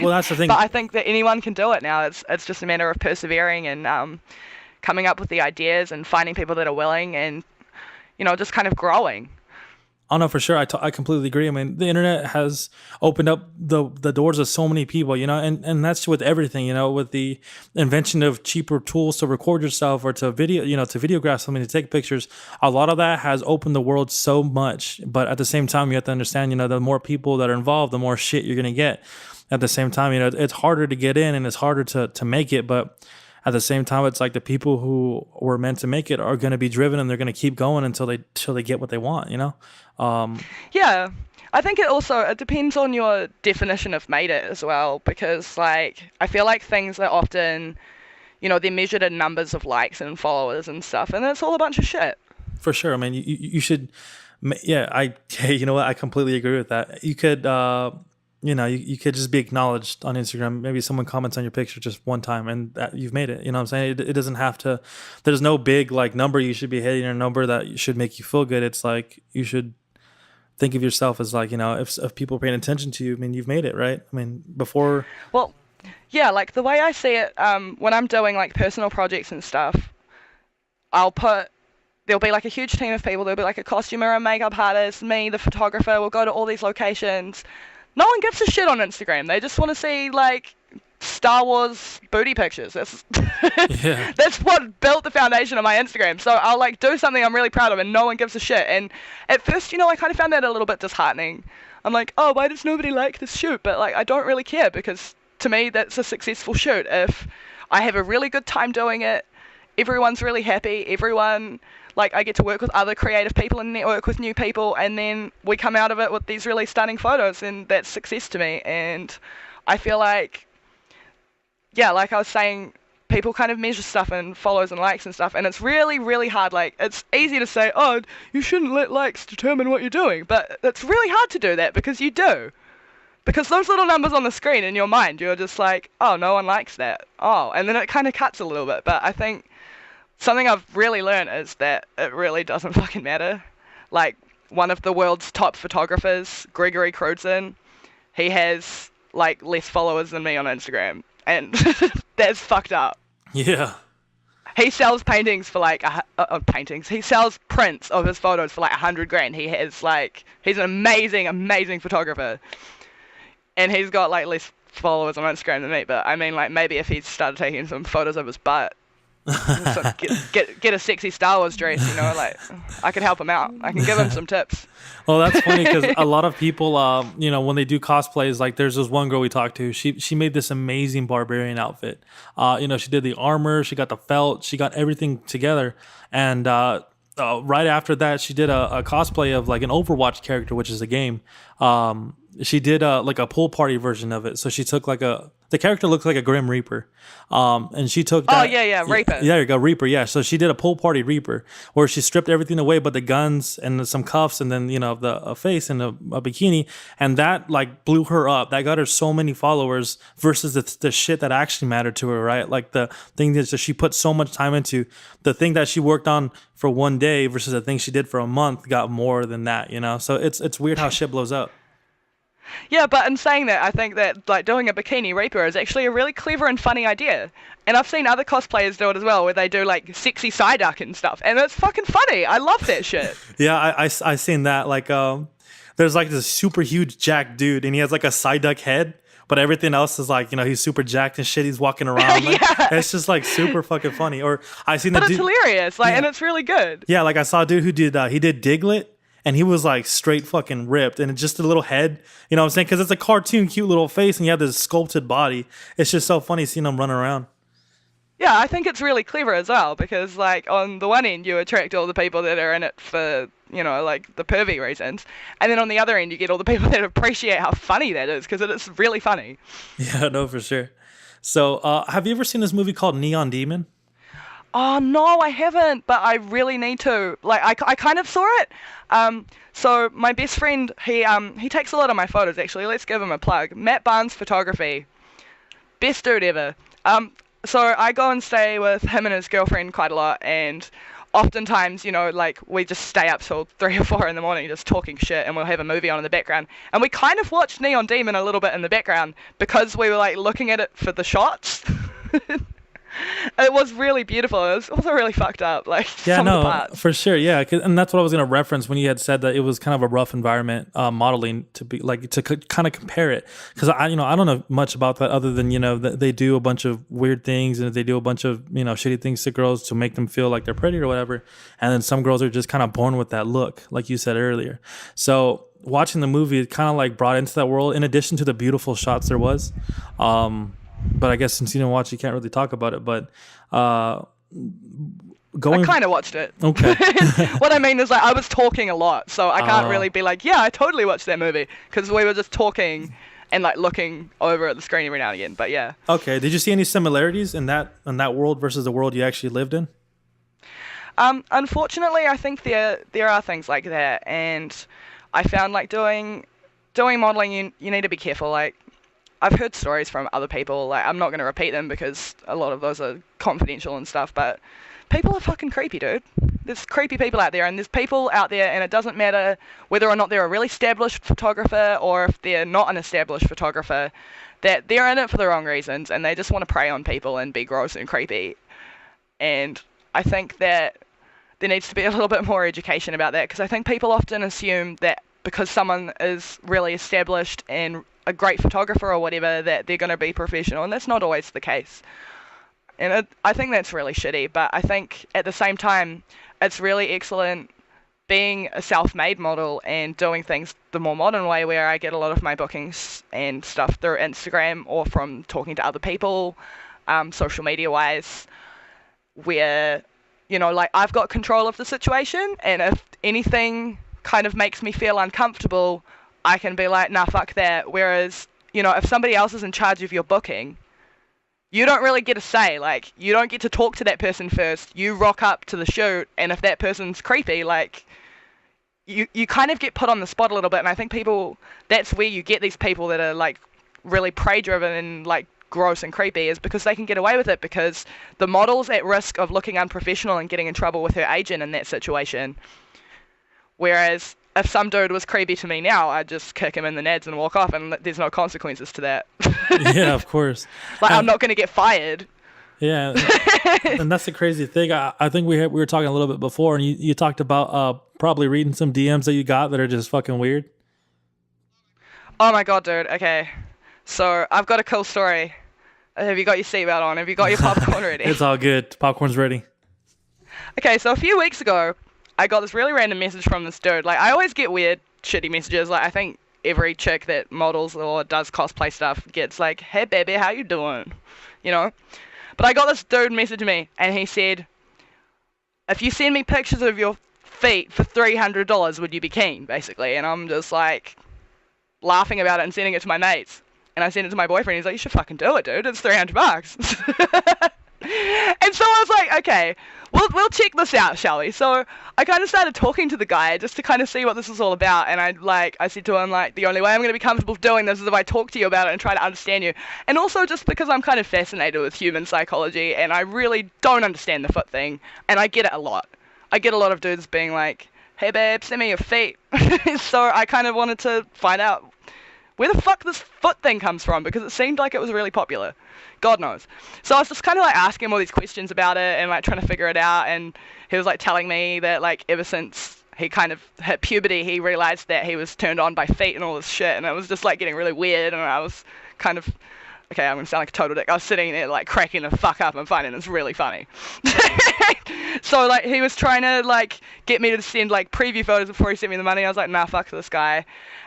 well, that's the thing. but I think that anyone can do it now. It's just a matter of persevering and coming up with the ideas and finding people that are willing, and you know, just kind of growing. Oh no, for sure. I completely agree. I mean, the internet has opened up the doors of so many people, you know, and that's with everything, you know, with the invention of cheaper tools to record yourself or to video, you know, to videograph something, to take pictures. A lot of that has opened the world so much, but at the same time, you have to understand, you know, the more people that are involved, the more shit you're gonna get. At the same time, you know, it's harder to get in and it's harder to make it, but at the same time, it's like the people who were meant to make it are going to be driven, and they're going to keep going until they get what they want, you know? Yeah, I think it depends on your definition of made it as well, because like I feel like things are often, you know, they're measured in numbers of likes and followers and stuff, and it's all a bunch of shit. For sure. I mean, you should, yeah, you know what? I completely agree with that. You could, you know, you could just be acknowledged on Instagram. Maybe someone comments on your picture just one time and you've made it. You know what I'm saying? It doesn't have to, there's no big like number you should be hitting, or number that should make you feel good. It's like you should think of yourself as like, you know, if people are paying attention to you, I mean, you've made it, right? I mean, before. Well, yeah, like the way I see it, when I'm doing like personal projects and stuff, there'll be like a huge team of people. There'll be like a costumer, a makeup artist, me, the photographer. We'll go to all these locations. No one gives a shit on Instagram. They just want to see like Star Wars booty pictures. That's Yeah. that's what built the foundation of my Instagram. So I'll like do something I'm really proud of, and no one gives a shit. And at first, you know, I kind of found that a little bit disheartening. I'm like, oh, why does nobody like this shoot? But like, I don't really care, because to me, that's a successful shoot. If I have a really good time doing it, everyone's really happy. Like, I get to work with other creative people and network with new people, and then we come out of it with these really stunning photos, and that's success to me. And I feel like, yeah, like I was saying, people kind of measure stuff in follows and likes and stuff, and it's really, really hard. Like, it's easy to say, oh, you shouldn't let likes determine what you're doing, but it's really hard to do that, because you do. Because those little numbers on the screen in your mind, you're just like, oh, no one likes that. Oh, and then it kind of cuts a little bit, but I think something I've really learned is that it really doesn't fucking matter. Like, one of the world's top photographers, Gregory Crewdson, he has, like, less followers than me on Instagram. And that's fucked up. Yeah. He sells paintings for, like, he sells prints of his photos for, like, $100,000. He has, like, he's an amazing, amazing photographer. And he's got, like, less followers on Instagram than me. But, I mean, like, maybe if he started taking some photos of his butt, so get a sexy Star Wars dress, you know, like I could help him out. I can give him some tips. Well, that's funny, because a lot of people, you know, when they do cosplays, like there's this one girl we talked to. She made this amazing barbarian outfit. You know, she did the armor, she got the felt, she got everything together, and right after that, she did a cosplay of like an Overwatch character, which is a game. She did like a pool party version of it. So she took like the character looks like a Grim Reaper. And she took that. Oh, yeah, Reaper. Yeah, there you go, Reaper, yeah. So she did a pool party Reaper where she stripped everything away but the guns and some cuffs and then, you know, a face and a bikini. And that like blew her up. That got her so many followers versus the shit that actually mattered to her, right? Like the thing that she put so much time into. The thing that she worked on for one day versus the thing she did for a month got more than that, you know? So it's weird how shit blows up. Yeah, but in saying that, I think that like doing a bikini Reaper is actually a really clever and funny idea. And I've seen other cosplayers do it as well, where they do like sexy Psyduck and stuff, and it's fucking funny. I love that shit. Yeah, I seen that. Like there's like this super huge jacked dude, and he has like a side duck head, but everything else is like, he's super jacked and shit. He's walking around. Like, Yeah. it's just like super fucking funny. Or I seen the But it's dude. hilarious, like, Yeah. and it's really good. Yeah, like I saw a dude who did he did Diglett, and he was like straight fucking ripped, and just a little head. You know what I'm saying? Because it's a cartoon, cute little face, and you have this sculpted body. It's just so funny seeing him run around. Yeah, I think it's really clever as well because, like, on the one end, you attract all the people that are in it for, like, the pervy reasons, and then on the other end, you get all the people that appreciate how funny that is because it is really funny. Yeah, no, for sure. So, have you ever seen this movie called Neon Demon? Oh, no, I haven't, but I really need to. Like, I kind of saw it. So my best friend, he takes a lot of my photos, actually. Let's give him a plug. Matt Barnes Photography. Best dude ever. So I go and stay with him and his girlfriend quite a lot, and oftentimes, like, we just stay up till 3 or 4 in the morning just talking shit, and we'll have a movie on in the background. And we kind of watched Neon Demon a little bit in the background because we were, like, looking at it for the shots. It was really beautiful. It was also really fucked up, like, Yeah, some of the no, parts. for sure. Yeah, and that's what I was going to reference when you had said that it was kind of a rough environment modeling to be like to kind of compare it, because I don't know much about that other than that they do a bunch of weird things and they do a bunch of shitty things to girls to make them feel like they're pretty or whatever, and then some girls are just kind of born with that look, like you said earlier. So watching the movie, it kind of like brought into that world in addition to the beautiful shots there was. But I guess since you didn't watch, you can't really talk about it. But I going, kind of watched it. okay, What I mean is, like, I was talking a lot, so I can't Oh. really be like, yeah, I totally watched that movie, because we were just talking and, like, looking over at the screen every now and again. But yeah. okay. Did you see any similarities in that world versus the world you actually lived in? Unfortunately, I think there are things like that, and I found, like, doing modeling, you need to be careful. Like, I've heard stories from other people. Like, I'm not going to repeat them because a lot of those are confidential and stuff, but people are fucking creepy, dude. There's creepy people out there, and there's people out there, and it doesn't matter whether or not they're a really established photographer or if they're not an established photographer, that they're in it for the wrong reasons, and they just want to prey on people and be gross and creepy. And I think that there needs to be a little bit more education about that, because I think people often assume that because someone is really established and a great photographer or whatever, that they're going to be professional, and that's not always the case. And I think that's really shitty, but I think at the same time, it's really excellent being a self-made model and doing things the more modern way, where I get a lot of my bookings and stuff through Instagram or from talking to other people, social media-wise, where, like, I've got control of the situation, and if anything kind of makes me feel uncomfortable, I can be like, nah, fuck that. Whereas, if somebody else is in charge of your booking, you don't really get a say. Like, you don't get to talk to that person first. You rock up to the shoot, and if that person's creepy, like, you kind of get put on the spot a little bit. And I think that's where you get these people that are, like, really prey-driven and, like, gross and creepy, is because they can get away with it, because the model's at risk of looking unprofessional and getting in trouble with her agent in that situation. Whereas if some dude was creepy to me now, I'd just kick him in the nads and walk off, and there's no consequences to that. Yeah, of course. Like, I'm not going to get fired. Yeah, and that's the crazy thing. I think we were talking a little bit before, and you talked about probably reading some DMs that you got that are just fucking weird. Oh my god, dude. Okay. So, I've got a cool story. Have you got your seatbelt on? Have you got your popcorn ready? It's all good. Popcorn's ready. Okay, so a few weeks ago, I got this really random message from this dude. Like, I always get weird, shitty messages. Like, I think every chick that models or does cosplay stuff gets like, hey baby, how you doing? But I got this dude message me, and he said, if you send me pictures of your feet for $300, would you be keen, basically? And I'm just like, laughing about it and sending it to my mates. And I sent it to my boyfriend. He's like, you should fucking do it, dude. It's $300. And so I was like, okay, we'll check this out, shall we? So I kind of started talking to the guy just to kind of see what this was all about. And I said to him, like, the only way I'm going to be comfortable doing this is if I talk to you about it and try to understand you. And also just because I'm kind of fascinated with human psychology, and I really don't understand the foot thing. And I get it a lot. I get a lot of dudes being like, hey babe, send me your feet. So I kind of wanted to find out where the fuck this foot thing comes from, because it seemed like it was really popular. God knows. So I was just kind of like asking him all these questions about it and like trying to figure it out, and he was like telling me that like ever since he kind of hit puberty, he realized that he was turned on by feet and all this shit, and it was just like getting really weird, and I was kind of, okay, I'm gonna sound like a total dick. I was sitting there like cracking the fuck up and finding this really funny. So like he was trying to like get me to send like preview photos before he sent me the money. I was like, nah, fuck this guy.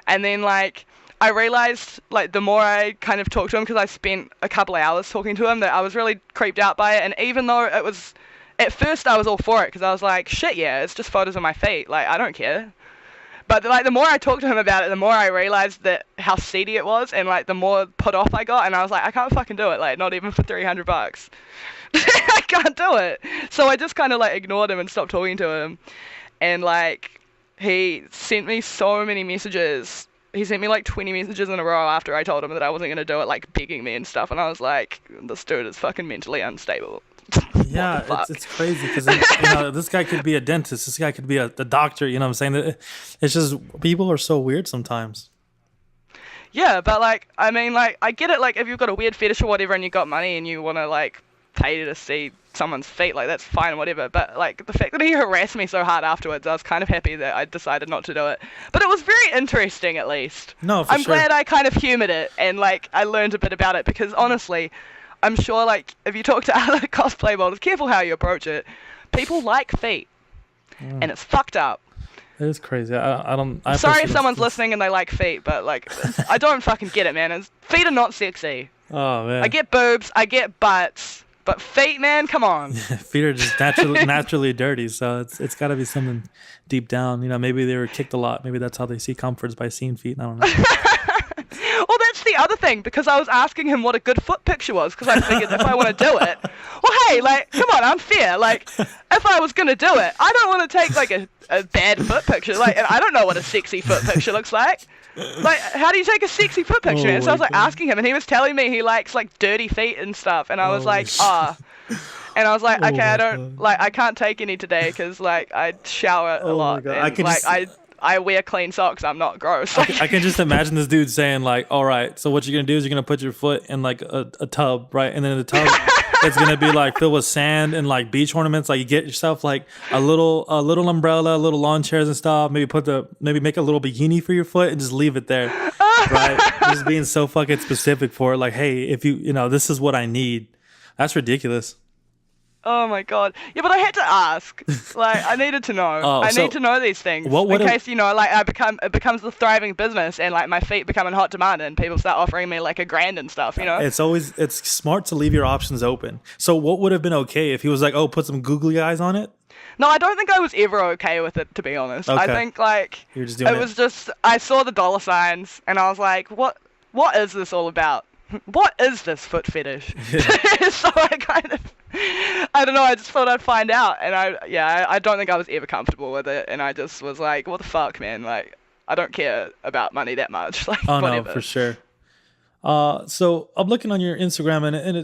And then like I realized like the more I kind of talked to him, because I spent a couple of hours talking to him, that I was really creeped out by it. And even though it was, at first I was all for it, because I was like, shit, yeah, it's just photos of my feet, like I don't care. But like the more I talked to him about it, the more I realized that how seedy it was, and like the more put off I got, and I was like, I can't fucking do it, like not even for $300. I can't do it. So I just kind of like ignored him and stopped talking to him. And like he sent me so many messages. He sent me like 20 messages in a row after I told him that I wasn't going to do it, like begging me and stuff. And I was like, this dude is fucking mentally unstable. Yeah, it's crazy, because you know, this guy could be a dentist, this guy could be a doctor, you know what I'm saying? It's just, people are so weird sometimes. Yeah, but like, I mean, like, I get it, like, if you've got a weird fetish or whatever and you got money and you want to like pay to see someone's feet, like that's fine, whatever. But like the fact that he harassed me so hard afterwards, I was kind of happy that I decided not to do it. But it was very interesting, at least. No, for I'm sure. glad I kind of humored it, and like I learned a bit about it, because honestly, I'm sure like if you talk to other cosplay models, careful how you approach it. People like feet, and it's fucked up. It is crazy. I don't. I Sorry if personally- someone's listening and they like feet, but like I don't fucking get it, man. Feet are not sexy. Oh man. I get boobs, I get butts, but feet, man, come on. Feet are just naturally dirty, so it's got to be something deep down. You know, maybe they were kicked a lot. Maybe that's how they see comforts, by seeing feet. I don't know. Well, that's the other thing, because I was asking him what a good foot picture was, because I figured if I want to do it, well, hey, like, come on, I'm fair. Like, if I was going to do it, I don't want to take, like, a bad foot picture. Like, and I don't know what a sexy foot picture looks like. Like, how do you take a sexy foot picture? Oh And so I was, like, my God. asking him, and he was telling me he likes, like, dirty feet and stuff. And I was like, ah. And I was like, Oh okay, my I don't, God. like, I can't take any today, because, like, I shower a Oh my lot. God. And, I can like, just- I wear clean socks. I'm not gross. I can just imagine this dude saying like, all right, so what you're gonna do is you're gonna put your foot in like a tub, right? And then in the tub it's gonna be like filled with sand and like beach ornaments. Like you get yourself like a little umbrella, little lawn chairs and stuff. Maybe make a little bikini for your foot and just leave it there. Right? Just being so fucking specific for it. Like, hey, if you know, this is what I need. That's ridiculous. Oh my god. Yeah, but I had to ask. Like, I needed to know. Oh, I so need to know these things. what In would case, you know, like it becomes a thriving business, and like my feet become in hot demand and people start offering me like $1,000 and stuff, you know? It's smart to leave your options open. So what would have been okay if he was like, oh, put some googly eyes on it? No, I don't think I was ever okay with it, to be honest. I Okay. think like You were just doing it was just, I saw the dollar signs and I was like, what is this all about? What is this foot fetish? So I kind of, I don't know, I just thought I'd find out, and I don't think I was ever comfortable with it, and I just was like, what the fuck, man, like, I don't care about money that much, like, Oh whatever. no, for sure. So I'm looking on your Instagram, and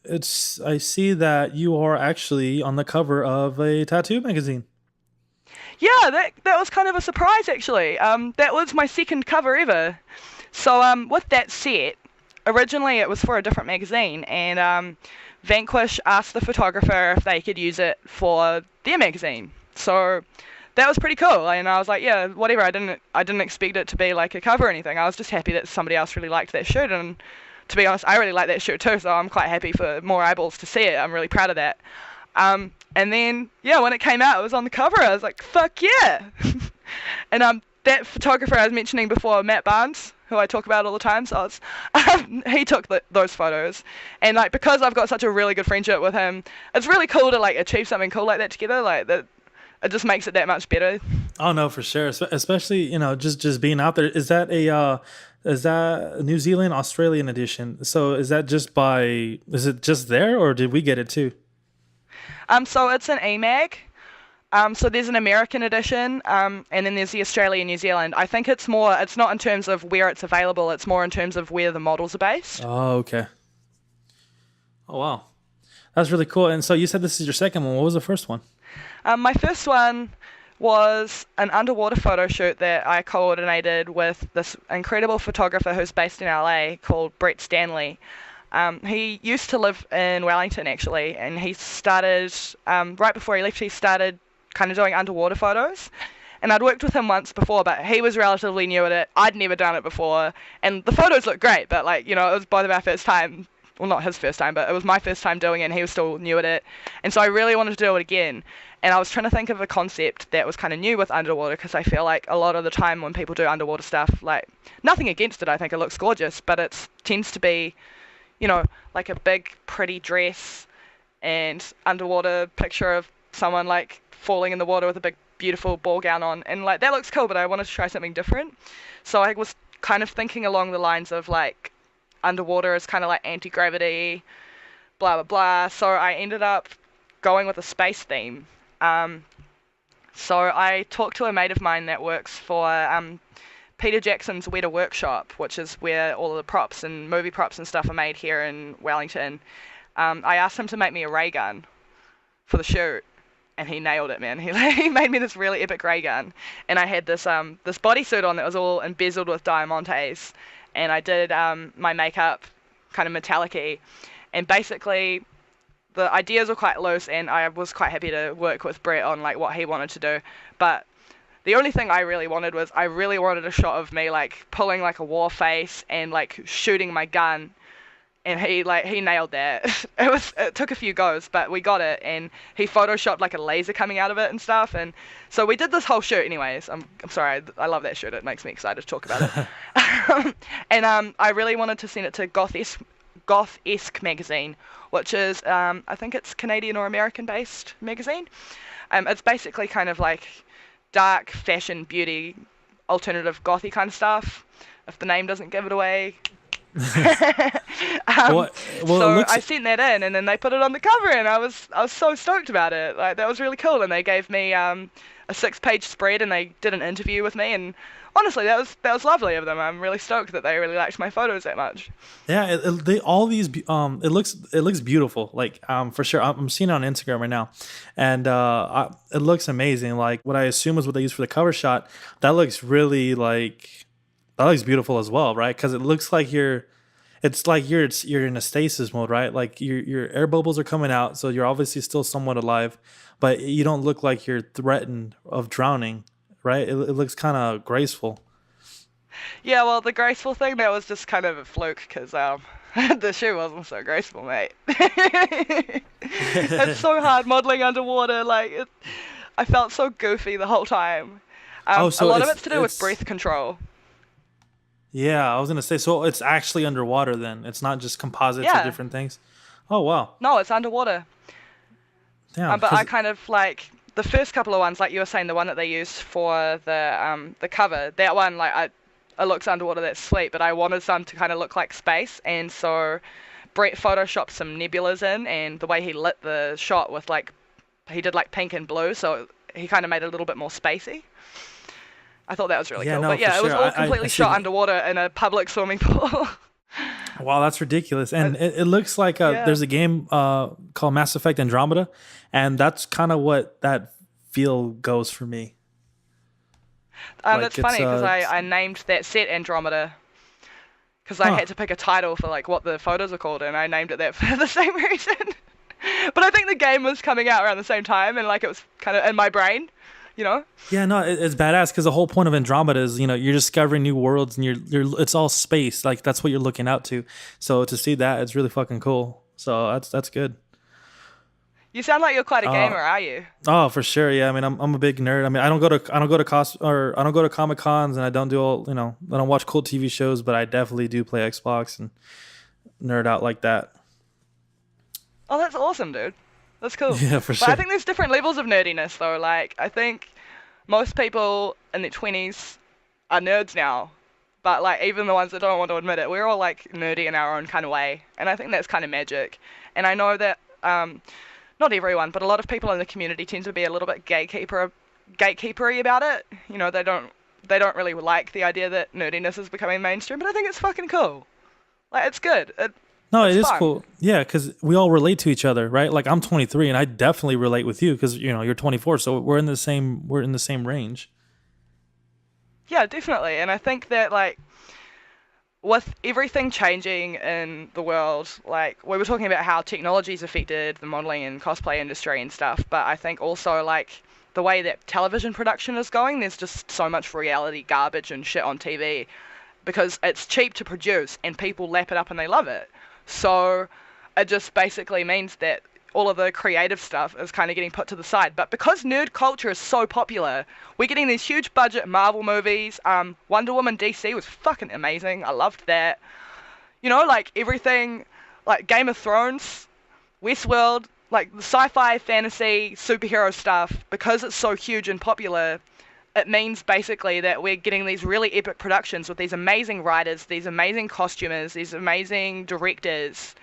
it's I see that you are actually on the cover of a tattoo magazine. Yeah, that was kind of a surprise, actually. That was my second cover ever. So with that set, originally it was for a different magazine, and Vanquish asked the photographer if they could use it for their magazine. So that was pretty cool, and I was like, yeah, whatever. I didn't expect it to be like a cover or anything. I was just happy that somebody else really liked that shoot, and to be honest, I really like that shoot too, so I'm quite happy for more eyeballs to see it. I'm really proud of that. And then, yeah, when it came out, it was on the cover. I was like, fuck yeah. And that photographer I was mentioning before, Matt Barnes, who I talk about all the time, so he took those photos. And like, because I've got such a really good friendship with him, it's really cool to like achieve something cool like that together. Like that, it just makes it that much better. Oh no, for sure. Especially, you know, just being out there. Is that a New Zealand Australian edition? So is it just there, or did we get it too? So it's an EMAG. So there's an American edition, and then there's the Australia New Zealand. I think it's not in terms of where it's available, it's more in terms of where the models are based. Oh, okay. Oh wow, that's really cool. And so you said this is your second one. What was the first one? My first one was an underwater photo shoot that I coordinated with this incredible photographer who's based in LA called Brett Stanley. He used to live in Wellington, actually, and he started, right before he left, he started kind of doing underwater photos. And I'd worked with him once before, but he was relatively new at it. I'd never done it before, and the photos looked great, but like, it was both of our first time. Well, not his first time, but it was my first time doing it, and he was still new at it. And so I really wanted to do it again. And I was trying to think of a concept that was kind of new with underwater, because I feel like a lot of the time when people do underwater stuff, like, nothing against it, I think it looks gorgeous, but it tends to be, like a big, pretty dress and underwater picture of someone, like, falling in the water with a big, beautiful ball gown on. And, like, that looks cool, but I wanted to try something different. So I was kind of thinking along the lines of, like, underwater is kind of like anti-gravity, blah, blah, blah. So I ended up going with a space theme. So I talked to a mate of mine that works for Peter Jackson's Weta Workshop, which is where all of the props and movie props and stuff are made here in Wellington. I asked him to make me a ray gun for the shoot, and he nailed it, man. He made me this really epic ray gun, and I had this this bodysuit on that was all embezzled with diamantes, and I did my makeup kind of metallic-y, and basically the ideas were quite loose, and I was quite happy to work with Brett on like what he wanted to do, but the only thing I really wanted was I really wanted a shot of me like pulling like a war face and like shooting my gun, and he nailed that. It took a few goes, but we got it, and he photoshopped like a laser coming out of it and stuff, and so we did this whole shoot anyways. I'm sorry, I love that shoot, it makes me excited to talk about it. And I really wanted to send it to Goth-esque magazine, which is I think it's Canadian or American based magazine. It's basically kind of like dark fashion, beauty, alternative gothy kind of stuff, if the name doesn't give it away. So I sent that in, and then they put it on the cover, and I was so stoked about it. Like, that was really cool, and they gave me a 6-page spread, and they did an interview with me, and honestly, that was lovely of them. I'm really stoked that they really liked my photos that much. Yeah, it looks beautiful. Like for sure, I'm seeing it on Instagram right now, and it looks amazing. Like what I assume is what they used for the cover shot. That looks really that looks beautiful as well, right? Because it looks like you're in a stasis mode, right? Like your air bubbles are coming out, so you're obviously still somewhat alive, but you don't look like you're threatened of drowning, right? It looks kind of graceful. Yeah, well, the graceful thing, that was just kind of a fluke, because the shoe wasn't so graceful, mate. It's so hard modeling underwater. Like, I felt so goofy the whole time. A lot of it's to do with breath control. Yeah, I was gonna say, so it's actually underwater then. It's not just composites of different things. Oh wow. No, it's underwater. Damn. But I kind of like the first couple of ones, like you were saying, the one that they used for the cover. That one, like it looks underwater. That's sweet. But I wanted some to kind of look like space, and so Brett photoshopped some nebulas in, and the way he lit the shot with he did like pink and blue, so he kind of made it a little bit more spacey. I thought that was really cool. No, but yeah, it was all completely shot underwater underwater in a public swimming pool. Wow, that's ridiculous. And it looks like there's a game called Mass Effect Andromeda, and that's kind of what that feel goes for me. That's funny, because I named that set Andromeda, because I had to pick a title for like what the photos are called, and I named it that for the same reason. But I think the game was coming out around the same time, and like it was kind of in my brain. Yeah, no, it's badass, because the whole point of Andromeda is you're discovering new worlds, and you're it's all space, like that's what you're looking out to. So to see that, it's really fucking cool. So that's good. You sound like you're quite a gamer, are you? Oh, for sure. Yeah, I mean, I'm a big nerd. I mean, I don't go to Comic Cons, and I don't do all I don't watch cool TV shows, but I definitely do play Xbox and nerd out like that. Oh, that's awesome, dude. That's cool. Yeah, for sure. But I think there's different levels of nerdiness, though. Like, I think most people in their 20s are nerds now. But, like, even the ones that don't want to admit it, we're all, like, nerdy in our own kind of way. And I think that's kind of magic. And I know that, not everyone, but a lot of people in the community tend to be a little bit gatekeepery about it. They don't really like the idea that nerdiness is becoming mainstream, but I think it's fucking cool. Like, it's good. No, it is cool. Yeah, because we all relate to each other, right? Like I'm 23, and I definitely relate with you because you're 24, so we're in the same range. Yeah, definitely. And I think that like with everything changing in the world, like we were talking about how technology's affected the modeling and cosplay industry and stuff, but I think also like the way that television production is going, there's just so much reality garbage and shit on TV because it's cheap to produce and people lap it up and they love it. So it just basically means that all of the creative stuff is kind of getting put to the side. But because nerd culture is so popular, we're getting these huge budget Marvel movies. Wonder Woman DC was fucking amazing. I loved that. You know, like everything, like Game of Thrones, Westworld, like the sci-fi, fantasy, superhero stuff, because it's so huge and popular, it means basically that we're getting these really epic productions with these amazing writers, these amazing costumers, these amazing directors.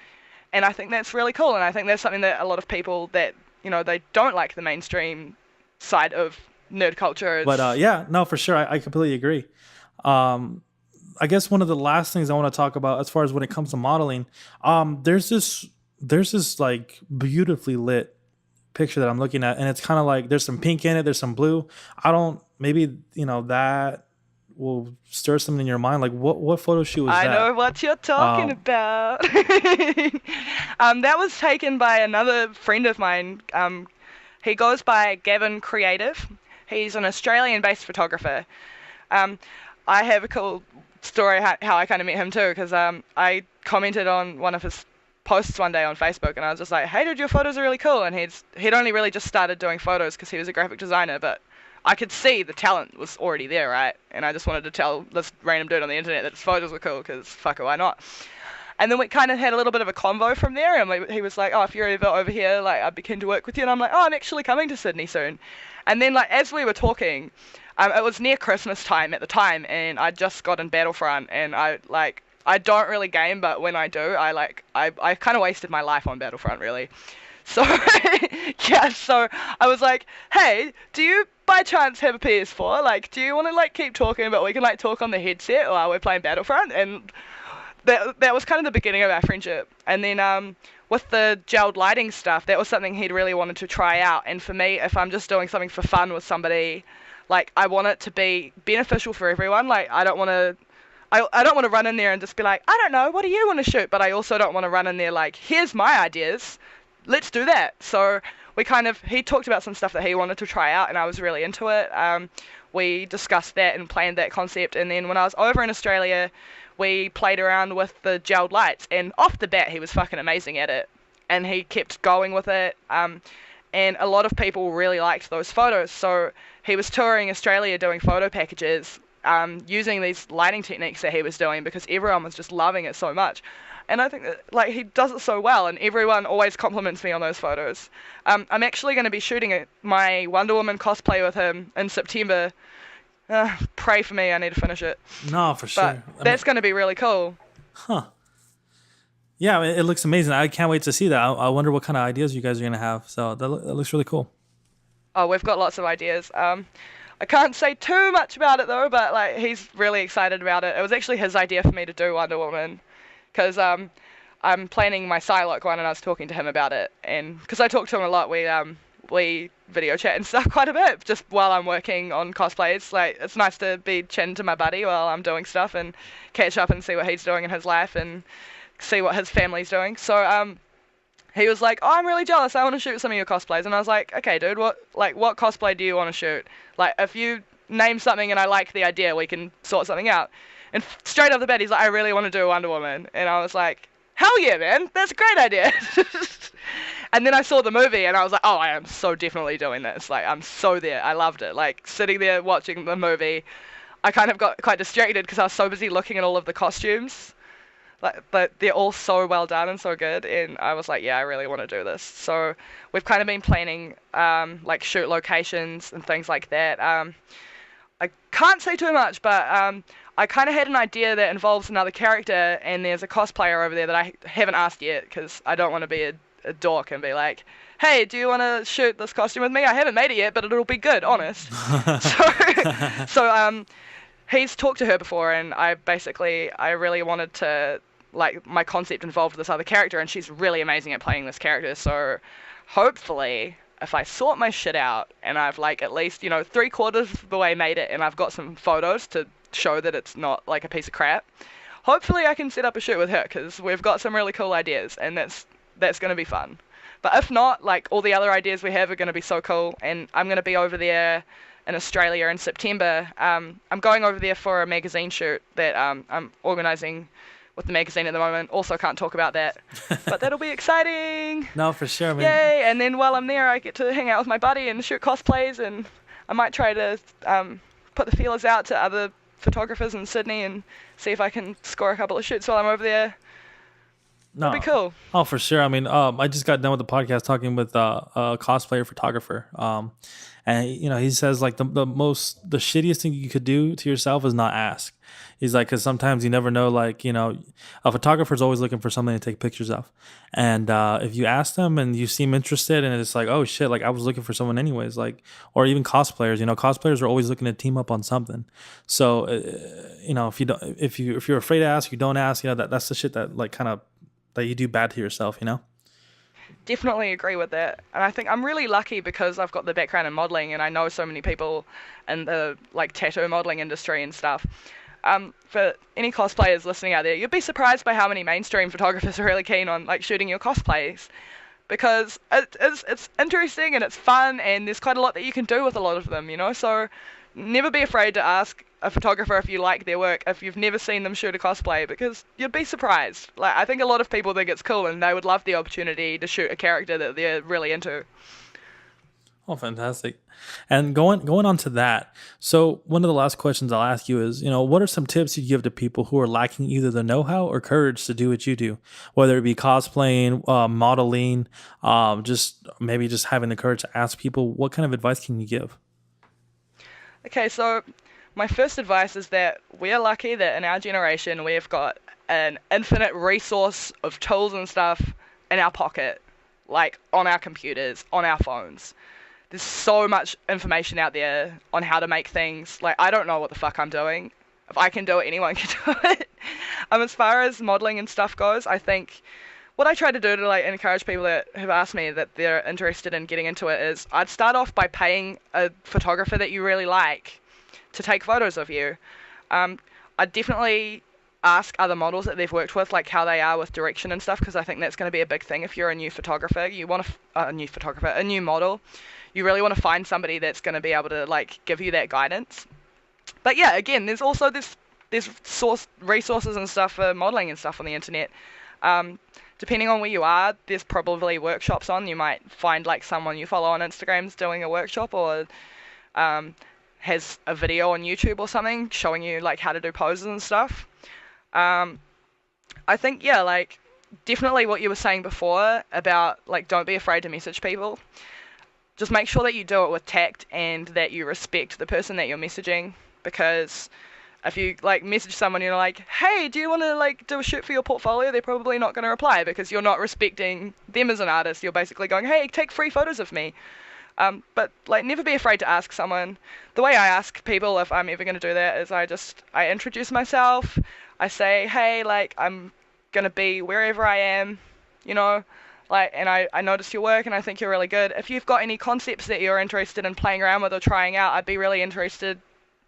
And I think that's really cool, and I think that's something that a lot of people that, you know, they don't like the mainstream side of nerd culture. But yeah, no, for sure, I completely agree. I guess one of the last things I want to talk about, as far as when it comes to modeling, there's this like beautifully lit picture that I'm looking at, and it's kind of like there's some pink in it, there's some blue. Maybe you know that will stir something in your mind. Like what photo shoot was that? I know what you're talking about. That was taken by another friend of mine. He goes by Gavin Creative. He's an Australian-based photographer. I have a cool story how I kind of met him too, because I commented on one of his posts one day on Facebook, and I was just like, hey dude, your photos are really cool. And he'd only really just started doing photos because he was a graphic designer, but I could see the talent was already there, right? And I just wanted to tell this random dude on the internet that his photos were cool, because fuck it, why not? And then we kind of had a little bit of a convo from there, and he was like, oh, if you're ever over here, like, I'd be keen to work with you. And I'm like, oh, I'm actually coming to Sydney soon. And then, like, as we were talking, it was near Christmas time at the time, and I just got in Battlefront, and I don't really game, but when I do, I kind of wasted my life on Battlefront, really. So, yeah, so I was like, hey, do you by chance have a PS4? Like, do you want to, like, keep talking, but we can, like, talk on the headset while we're playing Battlefront? And that was kind of the beginning of our friendship. And then, with the gelled lighting stuff, that was something he'd really wanted to try out. And for me, if I'm just doing something for fun with somebody, like, I want it to be beneficial for everyone. Like, I don't want to run in there and just be like, I don't know, what do you want to shoot? But I also don't want to run in there like, here's my ideas, let's do that. So he talked about some stuff that he wanted to try out, and I was really into it. We discussed that and planned that concept, and then when I was over in Australia, we played around with the gelled lights, and off the bat, he was fucking amazing at it, and he kept going with it, and a lot of people really liked those photos. So he was touring Australia doing photo packages, using these lighting techniques that he was doing, because everyone was just loving it so much. And I think that, like, he does it so well, and everyone always compliments me on those photos. I'm actually going to be shooting my Wonder Woman cosplay with him in September. Pray for me, I need to finish it. No, for sure. But that's going to be really cool. Huh. Yeah, it looks amazing. I can't wait to see that. I wonder what kind of ideas you guys are going to have. So that looks really cool. Oh, we've got lots of ideas. I can't say too much about it, though, but, like, he's really excited about it. It was actually his idea for me to do Wonder Woman, because I'm planning my Psylocke one, and I was talking to him about it. And because I talk to him a lot, we video chat and stuff quite a bit, just while I'm working on cosplays. Like, it's nice to be chatting to my buddy while I'm doing stuff and catch up and see what he's doing in his life and see what his family's doing. So he was like, oh, I'm really jealous, I want to shoot some of your cosplays. And I was like, okay, dude, what cosplay do you want to shoot? Like, if you name something and I like the idea, we can sort something out. And straight off the bat, he's like, I really want to do Wonder Woman. And I was like, hell yeah, man, that's a great idea. And then I saw the movie, and I was like, oh, I am so definitely doing this. Like, I'm so there. I loved it. Like, sitting there watching the movie, I kind of got quite distracted because I was so busy looking at all of the costumes. Like, but they're all so well done and so good, and I was like, yeah, I really want to do this. So we've kind of been planning, like, shoot locations and things like that. I can't say too much, but I kind of had an idea that involves another character, and there's a cosplayer over there that I haven't asked yet, because I don't want to be a dork and be like, hey, do you want to shoot this costume with me? I haven't made it yet, but it'll be good, honest. So he's talked to her before, and I really wanted to, like, my concept involved this other character, and she's really amazing at playing this character. So hopefully, if I sort my shit out and I've, like, at least, 3/4 of the way made it, and I've got some photos to show that it's not like a piece of crap, hopefully I can set up a shoot with her, because we've got some really cool ideas, and that's going to be fun. But if not, like all the other ideas we have are going to be so cool, and I'm going to be over there in Australia in September. I'm going over there for a magazine shoot that I'm organising with the magazine at the moment. Also can't talk about that, but that'll be exciting. No, for sure. I mean, Yay! And then while I'm there, I get to hang out with my buddy and shoot cosplays, and I might try to put the feelers out to other photographers in Sydney and see if I can score a couple of shoots while I'm over there. no. That'd be cool. Oh, for sure. I mean, I just got done with the podcast talking with a cosplayer photographer. And he says like the shittiest thing you could do to yourself is not ask. He's like, because sometimes you never know, like, a photographer is always looking for something to take pictures of. And if you ask them and you seem interested and it's like, oh shit, like I was looking for someone anyways, like, or even cosplayers, cosplayers are always looking to team up on something. So, if you're afraid to ask, you don't ask, that's the shit that like kind of, that you do bad to yourself, Definitely agree with that. And I think I'm really lucky because I've got the background in modeling and I know so many people in the like tattoo modeling industry and stuff. For any cosplayers listening out there, you'd be surprised by how many mainstream photographers are really keen on like shooting your cosplays, because it's interesting and it's fun and there's quite a lot that you can do with a lot of them, so never be afraid to ask a photographer if you like their work if you've never seen them shoot a cosplay, because you'd be surprised. Like, I think a lot of people think it's cool and they would love the opportunity to shoot a character that they're really into. Oh, fantastic. And going on to that, so one of the last questions I'll ask you is, what are some tips you give to people who are lacking either the know-how or courage to do what you do, whether it be cosplaying, modeling, just having the courage to ask people? What kind of advice can you give? Okay, so my first advice is that we are lucky that in our generation we've got an infinite resource of tools and stuff in our pocket, like on our computers, on our phones. There's so much information out there on how to make things. Like, I don't know what the fuck I'm doing. If I can do it, anyone can do it. As far as modeling and stuff goes, I think what I try to do to like encourage people that have asked me that they're interested in getting into it is I'd start off by paying a photographer that you really like to take photos of you. I'd definitely ask other models that they've worked with, like how they are with direction and stuff, because I think that's going to be a big thing if you're a new photographer. You want a new model. You really want to find somebody that's going to be able to like give you that guidance. But yeah, again, there's also there's resources and stuff for modeling and stuff on the internet. Depending on where you are, there's probably workshops on. You might find like someone you follow on Instagram's doing a workshop, or has a video on YouTube or something showing you like how to do poses and stuff. I think, yeah, like definitely what you were saying before about like don't be afraid to message people. Just make sure that you do it with tact and that you respect the person that you're messaging, because if you like message someone, you're like, hey, do you want to like do a shoot for your portfolio? They're probably not going to reply because you're not respecting them as an artist. You're basically going, hey, take free photos of me. But like never be afraid to ask someone. The way I ask people if I'm ever going to do that is I introduce myself. I say, hey, like I'm going to be wherever I am, like, and I noticed your work and I think you're really good. If you've got any concepts that you're interested in playing around with or trying out, I'd be really interested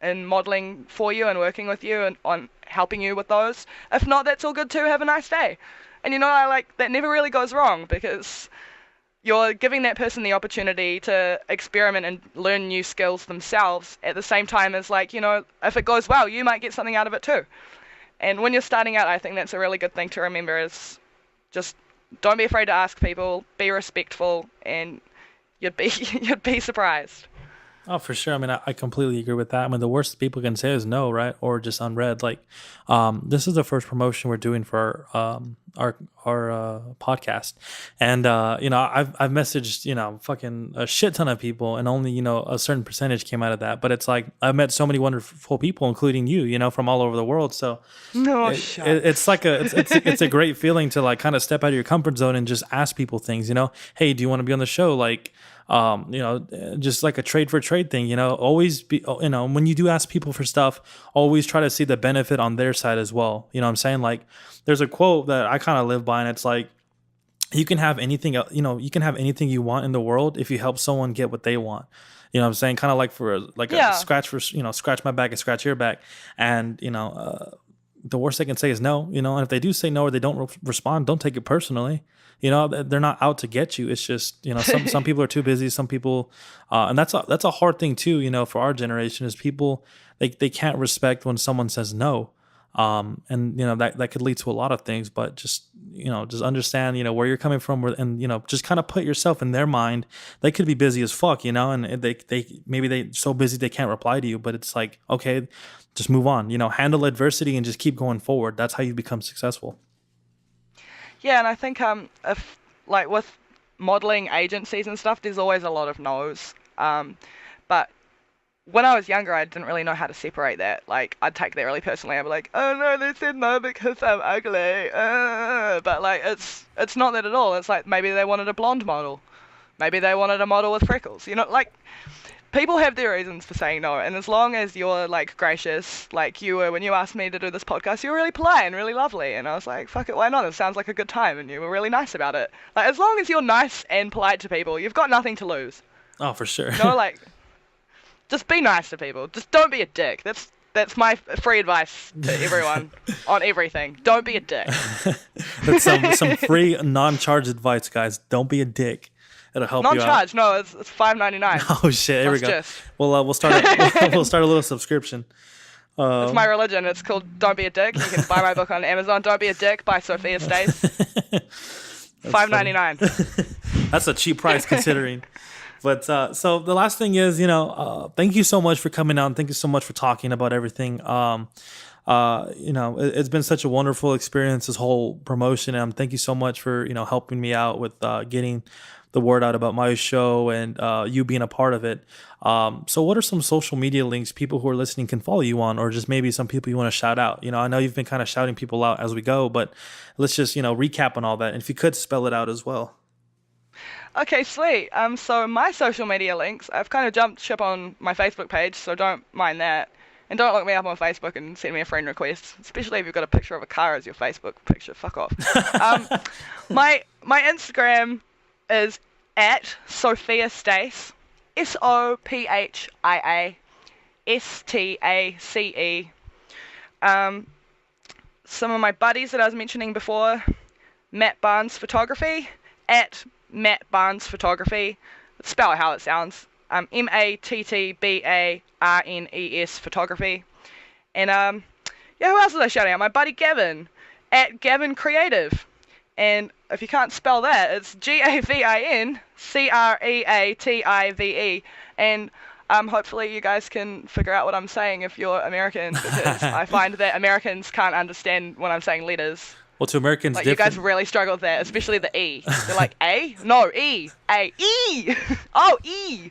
in modeling for you and working with you and on helping you with those. If not, that's all good too. Have a nice day. And I like that never really goes wrong, because you're giving that person the opportunity to experiment and learn new skills themselves at the same time as like, if it goes well, you might get something out of it too. And when you're starting out, I think that's a really good thing to remember, is just don't be afraid to ask people, be respectful, and you'd be surprised. Oh, for sure. I mean, I completely agree with that. I mean, the worst people can say is no, right? Or just unread. Like, this is the first promotion we're doing for our podcast, and I've messaged fucking a shit ton of people, and only a certain percentage came out of that. But it's like I've met so many wonderful people, including you, from all over the world. So it's like it's a great feeling to like kind of step out of your comfort zone and just ask people things. Hey, do you want to be on the show? Like, just like a trade for trade thing, always be, when you do ask people for stuff, always try to see the benefit on their side as well. You know what I'm saying? Like, there's a quote that I kind of live by, and it's like, you can have anything, you can have anything you want in the world if you help someone get what they want. You know what I'm saying? Kind of like a scratch my back and scratch your back. And, the worst they can say is no, and if they do say no or they don't respond, don't take it personally. They're not out to get you. It's just, some people are too busy. Some people, and that's a hard thing too, for our generation is people, they can't respect when someone says no. And that could lead to a lot of things, but just understand, where you're coming from, and, just kind of put yourself in their mind. They could be busy as fuck, and they so busy they can't reply to you, but it's like, okay, just move on, handle adversity and just keep going forward. That's how you become successful. Yeah, and I think if like with modeling agencies and stuff, there's always a lot of no's. But when I was younger, I didn't really know how to separate that. Like, I'd take that really personally. I'd be like, oh no, they said no because I'm ugly. But like, it's not that at all. It's like maybe they wanted a blonde model, maybe they wanted a model with freckles. Like, people have their reasons for saying no, and as long as you're like gracious, like you were when you asked me to do this podcast, you were really polite and really lovely, and I was like, fuck it, why not? It sounds like a good time, and you were really nice about it. Like, as long as you're nice and polite to people, you've got nothing to lose. Oh, for sure. Like, just be nice to people. Just don't be a dick. That's my free advice to everyone on everything. Don't be a dick. That's some free non-charge advice, guys. Don't be a dick. It'll help you out. Non-charge, no, it's $5.99. Oh shit! Here we go. We'll start a little subscription. It's my religion. It's called Don't Be a Dick. You can buy my book on Amazon. Don't Be a Dick by Sophia Stace. $5.99. That's a cheap price considering. But so the last thing is, thank you so much for coming out, and thank you so much for talking about everything. It's been such a wonderful experience, this whole promotion. And thank you so much for helping me out with getting the word out about my show and you being a part of it. So what are some social media links people who are listening can follow you on, or just maybe some people you want to shout out? I know you've been kind of shouting people out as we go, but let's just, recap on all that. And if you could spell it out as well. Okay, sweet. So my social media links, I've kind of jumped ship on my Facebook page, so don't mind that. And don't look me up on Facebook and send me a friend request, especially if you've got a picture of a car as your Facebook picture. Fuck off. My Instagram is at SophiaStace, SophiaStace. Some of my buddies that I was mentioning before, Matt Barnes Photography, at Matt Barnes Photography. Spell it how it sounds. MATTBARNES Photography. And who else was I shouting out? My buddy Gavin, at Gavin Creative. And if you can't spell that, it's GAVINCREATIVE. And hopefully you guys can figure out what I'm saying if you're American, because I find that Americans can't understand when I'm saying letters. Well, to Americans, like, different. You guys really struggle with that, especially the E. They're like, A? No, E. A. E! Oh, E!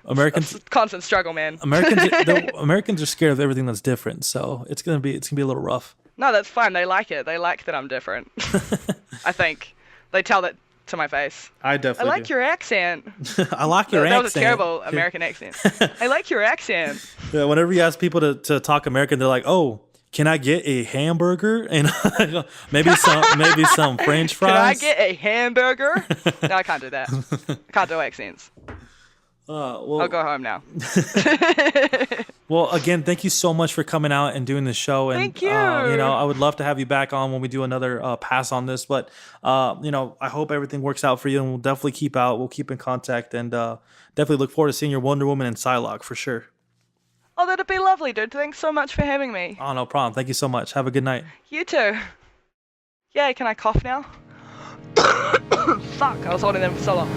Americans, it's a constant struggle, man. Americans are scared of everything that's different, so it's gonna be a little rough. No, that's fine. They like it. They like that I'm different. I think they tell that to my face. I definitely. I like your accent. I like your accent. That was a terrible American accent. I like your accent. Yeah, whenever you ask people to talk American, they're like, "Oh, can I get a hamburger and maybe some French fries?" Can I get a hamburger? No, I can't do that. I can't do accents. I'll go home now. Well, again, thank you so much for coming out and doing the show. And, thank you. I would love to have you back on when we do another pass on this. But, I hope everything works out for you, and we'll definitely keep out. We'll keep in contact, and definitely look forward to seeing your Wonder Woman and Psylocke for sure. Oh, that'd be lovely, dude. Thanks so much for having me. Oh, no problem. Thank you so much. Have a good night. You too. Yay, can I cough now? Fuck, I was holding them for so long.